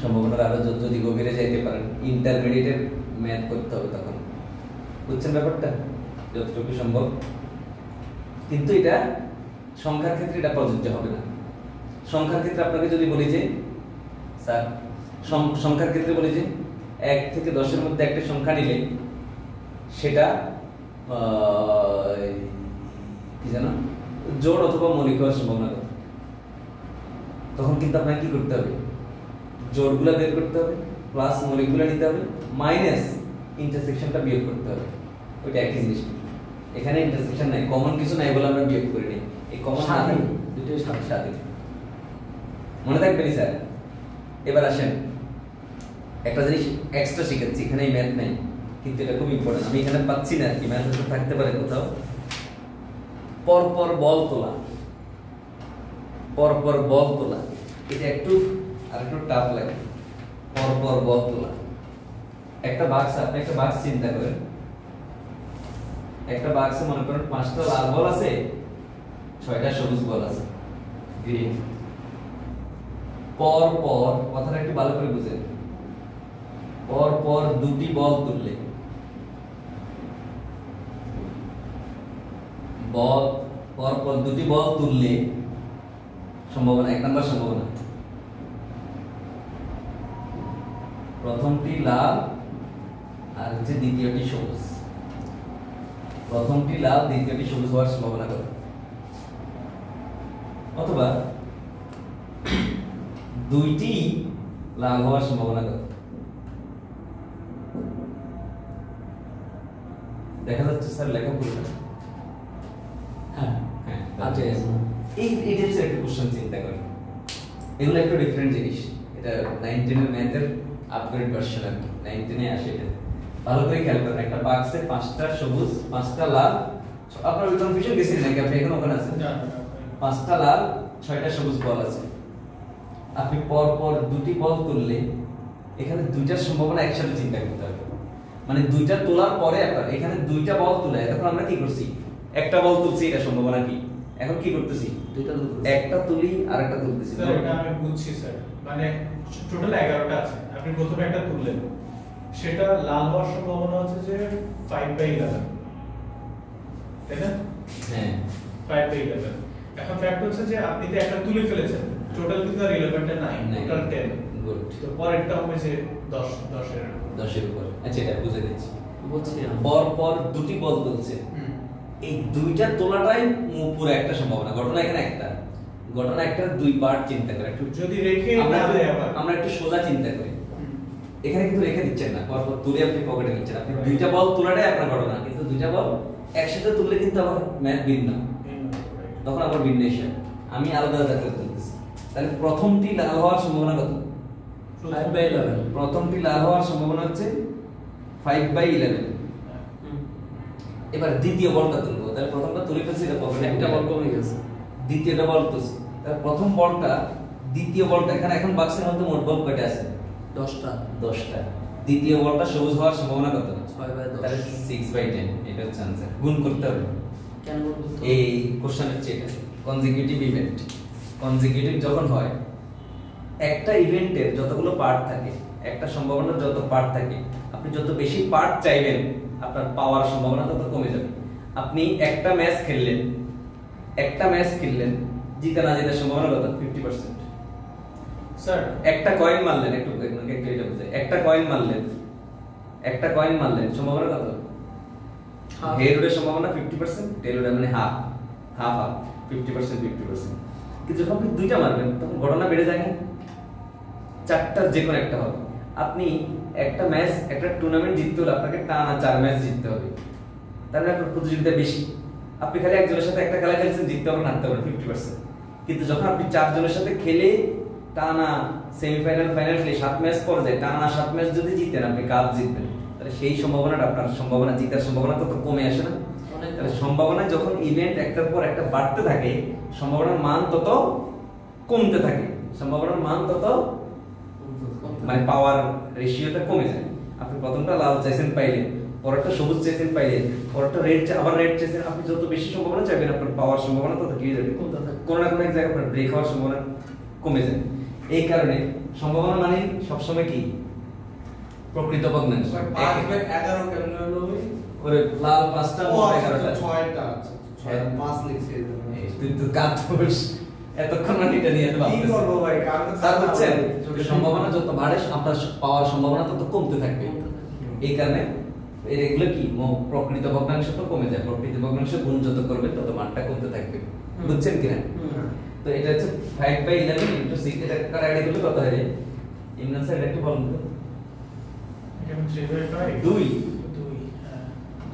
সম্ভাবনার আরো যদি গভীরে যাইতে পারেন, ইন্টারমিডিয়েটের ম্যাথ করতে হবে তখন। বুঝছেন ব্যাপারটা? যতটুকু সম্ভব। কিন্তু এটা সংখ্যার ক্ষেত্রে এটা প্রযোজ্য হবে না। সংখ্যার ক্ষেত্রে আপনাকে যদি বলি যে স্যার, সংখ্যার ক্ষেত্রে বলি যে 1 থেকে 10-এর মধ্যে একটা সংখ্যা নিলে সেটা কি জানো জোড় অথবা মৌলিক হওয়ার সম্ভাবনা কত, তখন কিন্তু আপনাকে কি করতে হবে? জোড়গুলো বের করতে হবে, প্লাস মৌলিকগুলো নিতে হবে, মাইনাস ইন্টারসেকশনটা বিয়োগ করতে হবে। ওইটা একই জিনিস। এখানে ইন্টারসেকশন নাই, কমন কিছু নাই বলে আমরা বিয়োগ করি নাই। এই কমন সাথে দুটোই সাথে মনে থাকবে নি স্যার? এবার আসেন, একটা জিনিস এক্সট্রা শিখাচ্ছি, এখানে ম্যাথ নাই কিন্তু এটা খুব ইম্পর্টেন্ট। আমি এখানে পাচ্ছি না কি, ম্যাথ থাকতে পারে কোথাও। পরপর বল তোলা, পরপর বল তোলা, এটা একটু আরেকটু টাফ লাগে। পরপর বল তোলা, একটা বাক্স, আপনি একটা বাক্স চিন্তা করেন, একটা বাক্সে মনে করেন 5টা লাল বল আছে, 6টা সবুজ বল আছে, গ্রিন। পরপর, কথাটা একটু ভালো করে বুঝেন, পরপর 2টি বল তুললে, পরপর 2টি বল তুললে সম্ভাবনা, 1 নম্বর সম্ভাবনা, প্রথমটি লাল আর হচ্ছে দ্বিতীয়টি সবুজ। প্রথমটি লাল, দ্বিতীয়টি সবুজ হওয়ার সম্ভাবনা কত? অথবা 2টি লাল হওয়ার সম্ভাবনা কত? দেখা যাচ্ছে স্যার লেখা পুরো? হ্যাঁ আগে এই টাইপসের একটা কোশ্চেন চিন্তা করেন, এগুলো একটু ডিফারেন্ট জিনিস। এটা 19 এর ম্যাথের আপগ্রেড ভার্সন আর কি, 19 এ আসে এটা। ভালো করে খেয়াল করেন, একটা বাক্সে 5টা সবুজ 5টা লাল, আপনার ওই কনফিউশন গেছেন নাকি আপনি এখন ওখানে আছেন? 5টা লাল 6টা সবুজ বল আছে। আপনি পর পর দুটি বল তুললে এখানে দুইটার সম্ভাবনা একসাথে চিন্তা করতে হবে। মানে দুইটা তোলার পরে আপনার এখানে দুইটা বল তুলে, তখন আমরা কি করছি? একটা বল তুলছি, এটা সম্ভাবনা কি? এখন কি করতেছি? দুইটা একটা তুলি আর একটা তুলতেছি। স্যার এটা আমি বুঝছি স্যার, মানে টোটাল 11টা আছে, আপনি প্রথমে একটা তুললেন, সেটা লাল হওয়ার সম্ভাবনা হচ্ছে যে 5/11, তাই না? হ্যাঁ 5/11। এখন ফ্যাক্ট হচ্ছে যে আপনি তো একটা তুলে ফেলেছেন, টোটাল কিন্তু আর 11টা নাই, টোটাল 10। গুড। তো পরেরটা হবে যে 10 এর 10 এর উপর। আচ্ছা এটা বুঝে দিচ্ছি। বলছি পর পর দুটি বল তুলছে, এই দুইটা তোলাটাই পুরো একটা সম্ভাবনা। ঘটনা এখানে একটা, ঘটনা একটা দুই পার্ট চিন্তা করে একটু। যদি রেখে আমরা একটু সোজা চিন্তা করি, এখানে কিন্তু রেখে দিচ্ছেন না, পর পর তুলে আপনি পকেটে নিচ্ছেন। আপনি দুইটা বল তোলাটাই আপনার ঘটনা, কিন্তু দুইটা বল একসাথে তুললে কিন্তু আবার ম্যাথ ভিন্ন, তখন আবার ভিন্ন হিসাব। আমি আলাদা আলাদা করে তুলতেছি। তাহলে প্রথমটি লাল হওয়ার সম্ভাবনা কত? 5/11। প্রথমটি লাল হওয়ার সম্ভাবনা হচ্ছে 5/11। এবার দ্বিতীয় বলটা তুলবো, তাহলে প্রথমটা তুলে ফেলছি, এটা পকেটে একটা বল কমে গেছে, দ্বিতীয়টা বল তুলছি। তাহলে প্রথম বলটা দ্বিতীয় বলটা এখানে এখন বাক্সের মধ্যে মোট বল কয়টা আছে? 10টা। দ্বিতীয় বলটা সবুজ হওয়ার সম্ভাবনা কত? 6/10। তাহলে 6/10, এটা হচ্ছে आंसर। গুণ করতে হবে। কেন বলতো? এই কোশ্চেন হচ্ছে এটা কনজিকিউটিভ ইভেন্ট। কনজিকিউটিভ যখন হয়, একটা ইভেন্টের যতগুলো পার্ট থাকে, একটা সম্ভাবনার যত পার্ট থাকে, আপনি যত বেশি পার্ট চাইবেন আপনার পাওয়ার সম্ভাবনা তত কমে যাবে। আপনি একটা ম্যাচ খেললেন, জিতে না জেতার সম্ভাবনা কত? 50%। স্যার একটা কয়েন মারলেন, একটু এটা বুঝে, একটা কয়েন মারলেন সম্ভাবনা কত? হেড উডের সম্ভাবনা 50%, টেল উডের মানে হাফ 50%। কিন্তু যখন আপনি দুইটা মারবেন তখন ঘটনা বেড়ে যায় না? চারটার যে কোনো একটা হবে। আপনি একটা ম্যাচ, একটা টুর্নামেন্ট জিততে হলে আপনাকে টানা 4 ম্যাচ জিততে হবে, তার মানে আপনার প্রতিযোগিতা বেশি। আপনি খালি একজনের সাথে একটা খেলা খেলছেন, জিততে পারবেন হারতে পারবেন 50%। কিন্তু যখন আপনি 4 জনের সাথে খেলে টানা সেমিফাইনাল ফাইনাল খেলে 7 ম্যাচ পরে যায়, টানা 7 ম্যাচ যদি জিতেন আপনি কাপ জিতবেন, তাহলে সেই সম্ভাবনাটা আপনার সম্ভাবনা জিতার সম্ভাবনা তত কমে আসে না? তাহলে সম্ভাবনা যখন ইভেন্ট একটার পর একটা বাড়তে থাকে, সম্ভাবনার মান তত কমতে থাকে, সম্ভাবনার মান তত মানে পাওয়ার রেশিওটা কমে যায়। আপনি প্রথমটা লাল চাইছেন পাইলেন, পরেরটা সবুজ চাইছেন পাইলেন, পরেরটা রেড আবার রেড চাইছেন, আপনি যত বেশি সম্ভাবনা চাইবেন আপনার পাওয়ার সম্ভাবনা তত কি যাবে? কোনো না কোনো এক জায়গায় আপনার ব্রেক হওয়ার সম্ভাবনা কমে যায়। এই কারণে সম্ভাবনা মানে সবসময় কি প্রকৃত ভগ্নাংশ। 5/11 কেমন হলো? ওরে লাল 5টা মোট 11টা 6টা আছে, 5 লিখছি। তুই তো কাজ করিস এতক্ষণ মানে এটা নিয়ে এত কি ভাবতেছিস। করবো ভাই, কার তার বুঝছেন সম্ভাবনা যত বাড়ে আপনার পাওয়ার সম্ভাবনা তত কমতে থাকবে। এই কারণে এগুলো কি প্রকৃত ভগ্নাংশ তো কমে যায়, প্রকৃত ভগ্নাংশ গুণ যত করবে তত মানটা কমতে থাকবে। বুঝছেন কিনা? তো এটা হচ্ছে 5/11 * 6, এটা কার আইডিয়া করলে কত হয়? ইমন স্যার একটু বলুন তো। এটা 3/5 2 হ্যাঁ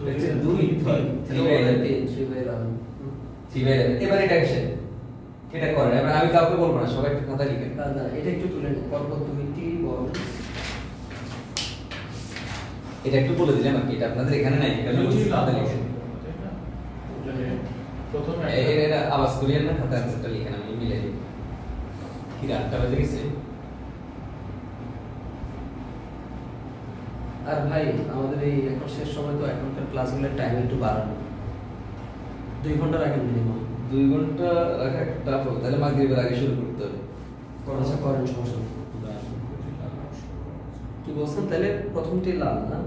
হচ্ছে 2 3/11 এবার এটা আসে, এটা করেন। এবার আমি কাউকে বলবো না, সবাই একটু খাতা লিখেন। না এটা একটু তুলে নিন, পরপর 2টি বল। এটা একটু বলে দিলাম আর কি, এটা আপনাদের এখানে নাই, এটা বলছি খাতা লিখেন। প্রথমে এটা আওয়াজ করিয়েন না, খাতা আনসারটা লিখেন, আমি মিলে দিই। কি 8টা বাজে গেছে। আর ভাই আমাদের এই এখন শেষ সময়, তো এখনকার ক্লাসগুলোর টাইম একটু বাড়ানো, 2 ঘন্টা রাখেন মিনিমাম। 2 ঘন্টা রাখা একটা টাফ হবে, তাহলে মাগরিবের আগে শুরু করতে হবে। আচ্ছা করেন, সমস্যা নেই। কি বলছেন তাহলে? প্রথমটি লাল না?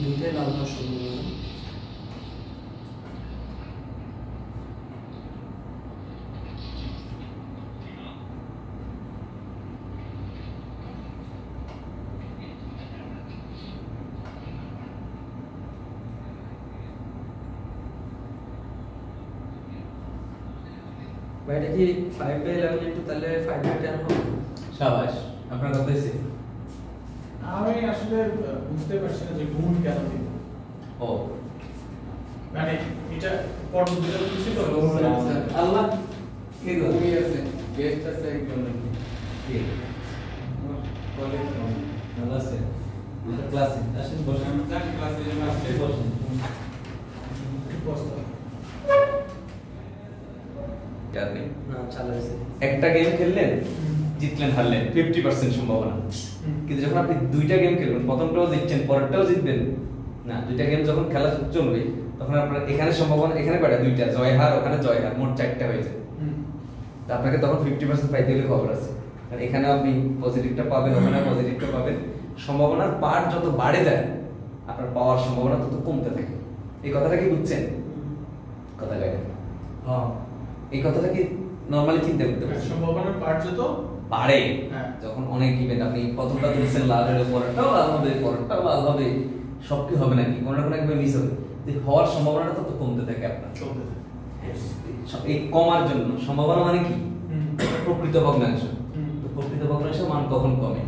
দুইটাই লাল হওয়ার সম্ভাবনা। ভাই এটা কি 5/11 ইনটু তাহলে 5/10 হবে? শাবাশ, আপনার কথা হয়েছে। আমি আসলে বুঝতে পারছি না যে গুণ কেন দিব। ও মানে এটা পদ্ধতিটা ছিল আল্লাহ কি গো তুমি আছে গেস্ট আছে একজন কি কলেজ ভালো আছে ক্লাসে আসেন বসেন। আমি জানি ক্লাসে যে আসছে বসেন। यार नहीं না চালাইছে একটা গেম খেললেন জিতলেন হারলেন 50% সম্ভাবনা, কিন্তু যখন আপনি দুইটা গেম খেলবেন প্রথমটাও জিতছেন পরেরটাও জিতবেন না, দুইটা গেম যখন খেলা চলবে তখন আপনার এখানে সম্ভাবনা এখানে কয়টা দুইটা জয় হার ওখানে জয় হার মোট 4টা হয়ে যায়। তো আপনাকে তখন 50% পাইতে হলে খবর আছে, কারণ এখানে আপনি পজিটিভটা পাবেন ওখানে পজিটিভটা পাবেন, সম্ভাবনার পার্ট যত বাড়ে যায় আপনার পাওয়ার সম্ভাবনা তত কমতে থাকে। এই কথাটা কি বুঝছেন? কথা গাইড হ্যাঁ এই কথাটা কি নরমালি চিন্তা করতে পারছেন? সম্ভাবনার পার্ট যত বাড়ে হ্যাঁ। যখন অনেক ইভেন্ট আপনি প্রথমটা তুলছেন লাল হলে পরেরটাও লাল হবে পরেরটাও লাল হবে, সব কি হবে নাকি কোনো না কোনো একবার মিস হবে, যে হওয়ার সম্ভাবনাটা তত কমতে থাকে আপনার। চলতে থাকে। এই কমার জন্য সম্ভাবনা মানে কি প্রকৃত ভগ্নাংশ, হুম। তো প্রকৃত ভগ্নাংশ মান কখন কমে?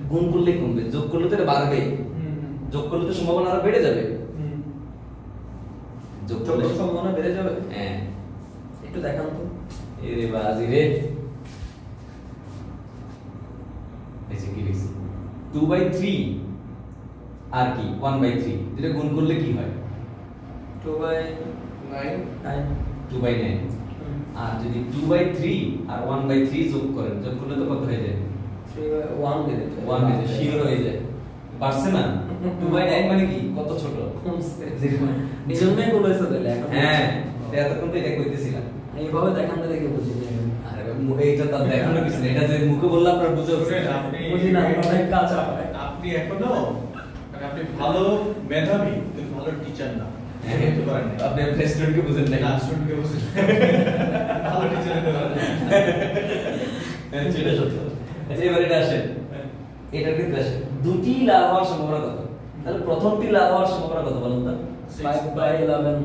গুণ করলে কমবে, যোগ করলে তো এটা বাড়বে, যোগ করলে তো সম্ভাবনা আরো বেড়ে যাবে, যোগ করলে যত সম্ভাবনা বেড়ে যাবে। হ্যাঁ একটু দেখান তো। এরে বাজি রে এসে কি লিখছি 2/3 আর কি 1/3 যেটা গুণ করলে কি হয় 2/9 2/9, আর যদি 2/3 আর 1/3 যোগ করেন যোগ করলে তো কত হয়ে যায় 3/1 বেড়ে যায় 1 হয়ে যায় শিওর হয়ে যায় পারছে না 2/9 মানে কি কত ছোট নিজন্যই বলেছে তাহলে এখন হ্যাঁ এতক্ষণ তো এটা কইতেছিলাম এইভাবে দেখান তো দেখে বুঝি না আরে এইটা তো দেখানো কিছু না, এটা যে মুখে বললাম আপনার বুঝে উঠছে বুঝি না অনেক কাঁচা হয়। আপনি এখনো মানে আপনি ভালো মেধাবী কিন্তু ভালো টিচার না হ্যাঁ, হতে পারেন না। আপনি আপনার স্টুডেন্টকে বুঝেন নাই না স্টুডেন্টকে বলছেন ভালো টিচার হতে পারেন না। হ্যাঁ, সেটা সত্য। আচ্ছা এবার এটা আসেন এটার ক্ষেত্রে আসেন দুটি লাভ হওয়ার সম্ভাবনা কত? তাহলে প্রথমটি লাভ হওয়ার সম্ভাবনা কত বলুন তো 5/11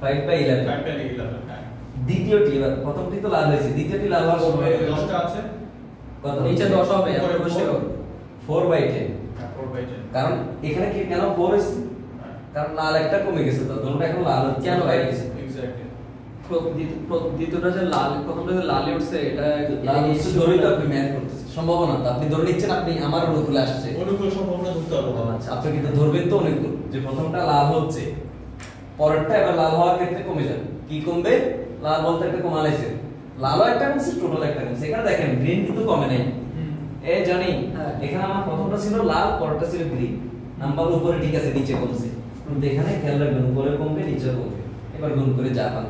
5/11 5/11 হ্যাঁ। দ্বিতীয়টি এবার প্রথমটি তো লাভ হয়েছে দ্বিতীয়টি লাভ হওয়ার সম্ভাবনা কত? 10টা আছে কত নিচে 10 হবে উপরে এত বেশি হবে 4/10, 4/10 কারণ এখানে কি কেন 4 হয়েছে? কারণ লাল একটা কমে গেছে তো দুটোটা এখন লাল হচ্ছে কেন বাইরে গেছে এক্স্যাক্টলি দ্বিতীয়টা যে লাল প্রথমটা যে লালে উঠছে এটা লাল হচ্ছে ধরেই তো আপনি ম্যাচ করতেছেন সম্ভাবনা তো আপনি ধরে নিচ্ছেন আপনি আমার অনুকূলে আসছে অনুকূল সম্ভাবনা ধরতে হবে আচ্ছা আপনি কিন্তু ধরবেন তো অনুকূল যে প্রথমটা লাল হচ্ছে পরেরটা এবার লাল হওয়ার ক্ষেত্রে কমে যাবে কি কমবে লাল বলতে একটা কমালাইছে লালও একটা কমছে টোটাল একটা কমছে এখানে দেখেন গ্রিন কিন্তু কমে নাই এ জানি হ্যাঁ। এখানে আমার প্রথমটা ছিল লাল পরেরটা ছিল গ্রিন নাম্বার উপরে ঠিক আছে নিচে কমছে কিন্তু এখানে খেয়াল রাখবেন উপরে কমবে নিচে কমবে এবার গুণ করে যা পান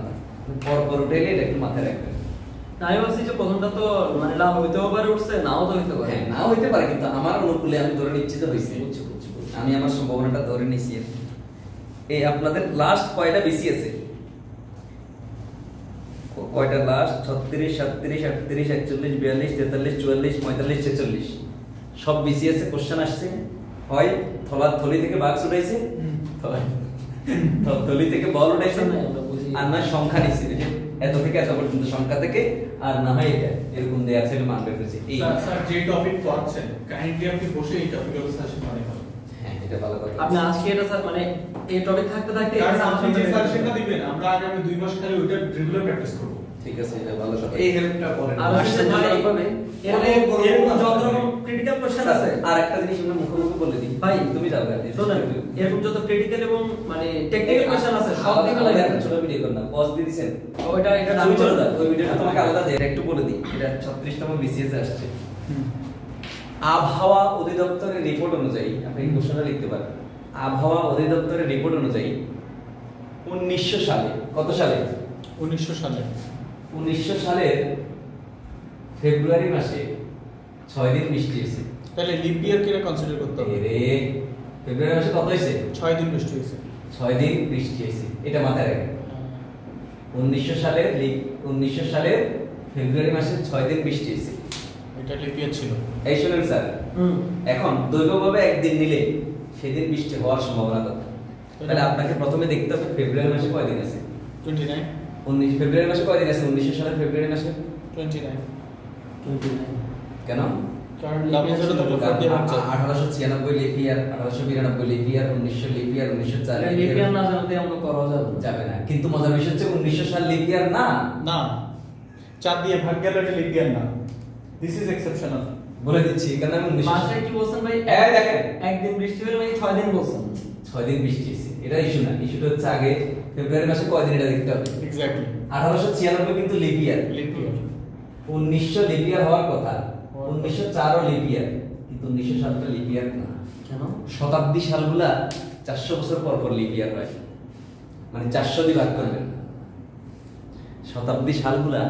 পর পর উঠে গেলে এটা একটু মাথায় রাখবেন না আমি বলছি যে প্রথমটা তো মানে লাভ হইতেও পারে উঠছে নাও তো হইতে পারে হ্যাঁ নাও হইতে পারে কিন্তু আমার অনুকূলে আমি ধরে নিচ্ছি যে হইছে বুঝছি, বুঝছি, বুঝছি। আমি আমার সম্ভাবনাটা ধরে নিচ্ছি এই আপনাদের লাস্ট কয়টা বেশি আছে কয়টা লাস্ট 36 37 38 41 42 43 44 45 46 সব বেশি আছে কোশ্চেন আসছে হয় থলি থেকে বাক্স উঠাইছে থলি থেকে বল উঠাইছে না, আমরা বুঝি। আর না সংখ্যা নিছে যে এত থেকে এত পর্যন্ত সংখ্যা থেকে আর না হয় এটা এরকম দেয়া আছে মান বের করেছে এই স্যার স্যার যে টপিক পড়াচ্ছেন কাইন্ডলি আপনি বসে এই টপিকের উপর সাজেশন মানে ভালো হ্যাঁ এটা ভালো কথা আপনি আজকে এটা স্যার মানে এই টপিক থাকতে থাকতে কারণ আপনি যে সাজেশনটা দিবেন আমরা আগামী 2 মাস খালি ওটা রেগুলার প্র্যাকটিস করব ঠিক আছে এটা ভালো কথা এই হেল্পটা করেন আর আসলে ভাই এইভাবে এরকম যত রকম ক্রিটিক্যাল কোশ্চেন আছে আর একটা জিনিস আমরা মুখোমুখি বলে দিই ভাই তুমি যাবে শোনেন এরকম যত ক্রিটিক্যাল এবং মানে টেকনিক্যাল কোশ্চেন আছে সব দিকে আলাদা লাগে একটা ছোট ভিডিও কর না পজ দিয়ে দিবেন ওইটা এটা তুমি চলে যাও ওই ভিডিওটা তোমাকে আলাদা দেই একটু বলে দিই এটা 36তম বিসিএস এ আসছে আবহাওয়া অধিদপ্তরের রিপোর্ট অনুযায়ী আপনি এই কোশ্চেনটা লিখতে পারেন আবহাওয়া অধিদপ্তরের রিপোর্ট অনুযায়ী 1900 সালে কত সালে 1900 সালে 1900 সালের ফেব্রুয়ারি মাসে 6 দিন বৃষ্টি হয়েছে তাহলে লিপ ইয়ার কিরা কনসিডার করতে হবে এরে ফেব্রুয়ারি মাসে কত হয়েছে 6 দিন বৃষ্টি হয়েছে 6 দিন বৃষ্টি হয়েছে এটা মাথায় রাখবেন 1900 সালের ফেব্রুয়ারি মাসে 6 দিন বৃষ্টি হয়েছে এটা লিপ ইয়ার ছিল এই শুনেন স্যার হুম এখন দৈর্ঘ্যভাবে একদিন নিলে সেদিন বৃষ্টি হওয়ার সম্ভাবনা কত তাহলে আপনাকে প্রথমে দেখতে হবে ফেব্রুয়ারি মাসে কয় দিন আছে 29 ফেব্রুয়ারি মাসে কয়দিন আছে 1900 সালের ফেব্রুয়ারি মাসে? 29 কেন? কারণ লাভেজটা তো প্রফিট দিয়ে হচ্ছে 1896 লিপ ইয়ার, 1892 লিপ ইয়ার, 1900 লিপ ইয়ার, 1904 লিপ ইয়ার না জানতে আমরা করা যাবে না। কিন্তু মজার বিষয় হচ্ছে 1900 সাল লিপ ইয়ার না, না 4 দিয়ে ভাগ গেল এটা লিপ ইয়ার না, দিস ইজ এক্সেপশনাল। বলে দিচ্ছি কারণ আমি 1900 মাসে কি বলছেন ভাই? এই দেখেন একদিন বৃষ্টি হলে মানে 6 দিন বলছেন। 6 দিন বৃষ্টি হয়েছে, এটা ইস্যু না। ইস্যুটা হচ্ছে আগে ফেব্রুয়ারি মাসে কয়দিন এটা দেখতে হবে। এক্স্যাক্টলি 1896 কিন্তু লিপ ইয়ার, লিপ ইয়ার 1900 লিপ ইয়ার হওয়ার কথা, 1904 ও লিপ ইয়ার, কিন্তু 1900 সালটা লিপ ইয়ার না। কেন? শতাব্দী সালগুলা 400 বছর পর পর লিপ ইয়ার হয়, মানে 400 দিয়ে ভাগ করবেন। শতাব্দী সালগুলা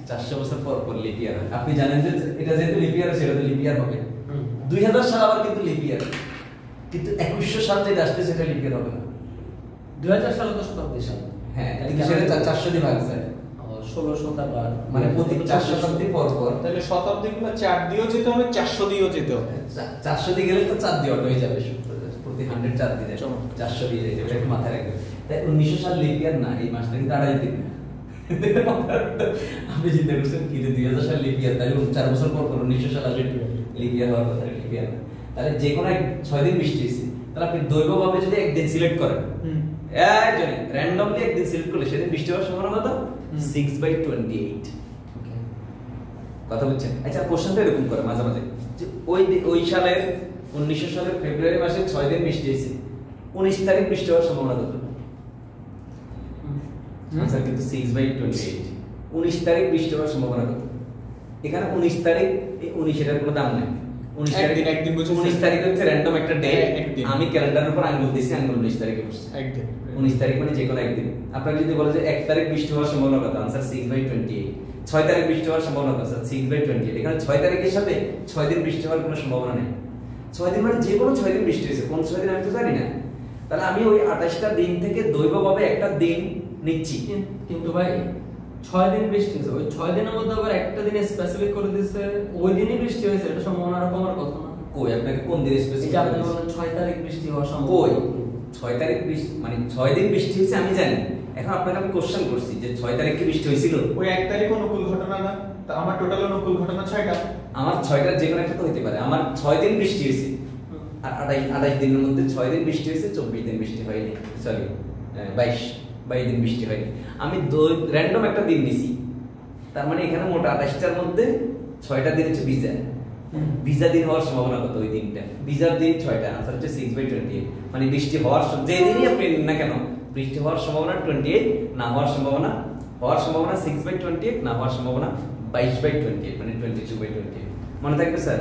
400 বছর পর পর লিপ ইয়ার হয়। আপনি জানেন যে এটা যেহেতু লিপ ইয়ার সেটা তো লিপ ইয়ার হবে। 2000 সাল আবার কিন্তু লিপ ইয়ার, কিন্তু 2100 সাল যেটা আসছে সেটা লিপ ইয়ার হবে না। 2000 সালে তো শতাব্দী সাল। হ্যাঁ, কিন্তু সেটা 400 দিয়ে ভাগ যায়, 1600 টাকা মানে প্রতি 4 শতাব্দী পর পর। তাহলে শতাব্দীগুলো 4 দিয়েও যেতে হবে, 400 দিয়েও যেতে হবে। 400 দিয়ে গেলে তো 4 দিয়ে অটো হয়ে যাবে, প্রতি 100 4 দিয়ে যায়, চমৎকার। 400 দিয়ে যায়, এটা একটু মাথায় রাখবেন। তাই 1900 সাল লিপ ইয়ার না, এই মাসটা কিন্তু 28 দিন। আপনি চিন্তা করছেন কি যে 2000 সাল লিপ ইয়ার, তাহলে 4 বছর পর পর 1900 সাল লিপ ইয়ার হওয়ার কথা, লিপ ইয়ার না। তাহলে যে কোনো 6 দিন বৃষ্টি হয়েছে, তাহলে আপনি দৈবভাবে যদি একদিন সিলেক্ট করেন, একজনে র্যান্ডমলি একদিন সিলেক্ট করলে সেদিন বৃষ্টি হওয়ার সম্ভাবনা কত? 6/28। কথা বলছেন? আচ্ছা, কোশ্চেনটা এরকম করে মাঝে মাঝে যে ওই সালের 1900 সালের ফেব্রুয়ারি মাসে 6 দিন বৃষ্টি হয়েছে, 19 তারিখ বৃষ্টি হওয়ার সম্ভাবনা কত? আচ্ছা, কিন্তু 6/28 19 তারিখ বৃষ্টি হওয়ার সম্ভাবনা কত? এখানে 19 তারিখ, এই 19 এর কোনো দাম নেই। 19 তারিখ, একদিন বুঝছেন? 19 তারিখ হচ্ছে র্যান্ডম একটা ডে। একদিন। আমি ক্যালেন্ডারের উপর আঙ্গুল দিছি, আঙ্গুল 19 তারিখে বসছে। একদিন 19 তারিখ মানে যে কোনো একদিন। আপনাকে যদি বলে যে 1 তারিখ বৃষ্টি হওয়ার সম্ভাবনা কত, आंसर 6/28। 6 তারিখ বৃষ্টি হওয়ার সম্ভাবনা কত, 6/28। এখানে 6 তারিখের সাথে 6 দিন বৃষ্টি হওয়ার কোনো সম্ভাবনা নেই। 6 দিন মানে যে কোনো 6 দিন বৃষ্টি হয়েছে, কোন 6 দিন আমি তো জানি না। তাহলে আমি ওই 28টা দিন থেকে দৈবভাবে একটা দিন নিচ্ছি। কিন্তু ভাই 6 দিন বৃষ্টি হয়েছে, ওই 6 দিনের মধ্যে আবার একটা দিনে স্পেসিফিক করে দিয়েছে ওই দিনই বৃষ্টি হয়েছে, এটা সম্ভাবনা আর কমার কথা না। কই আপনাকে কোন দিন এই স্পেসিফিক যে আপনি বলেন 6 তারিখ বৃষ্টি হওয়ার কই সম্ভাবনা, 6 তারিখ বৃষ্টি মানে 6 দিন বৃষ্টি হয়েছে আমি জানি। এখন আপনাকে আমি কোশ্চেন করছি যে 6 তারিখ কি বৃষ্টি হয়েছিল? ওই 1 তারিখ অনুকূল ঘটনা না, তা আমার টোটাল অনুকূল ঘটনা 6টা। আমার 6টার যে কোনো একটা তো হতে পারে। আমার 6 দিন বৃষ্টি হয়েছে, আর 28 দিনের মধ্যে 6 দিন বৃষ্টি হয়েছে, 24 দিন বৃষ্টি হয়নি, সরি 22 দিন বৃষ্টি হয়নি। আমি র্যান্ডম একটা দিন নিছি, তার মানে এখানে মোট 28টার মধ্যে 6টা দিন হচ্ছে ভিজা। ভিজা দিন হওয়ার সম্ভাবনা কত ওই দিনটা? ভিজার দিন 6টা, आंसर হচ্ছে 6/28। মানে বৃষ্টি হওয়ার যে দিনই আপনি নিন না কেন, বৃষ্টি হওয়ার সম্ভাবনা 28, না হওয়ার সম্ভাবনা 6/28, না হওয়ার সম্ভাবনা 22/28, মানে 22/28। মনে থাকবে স্যার?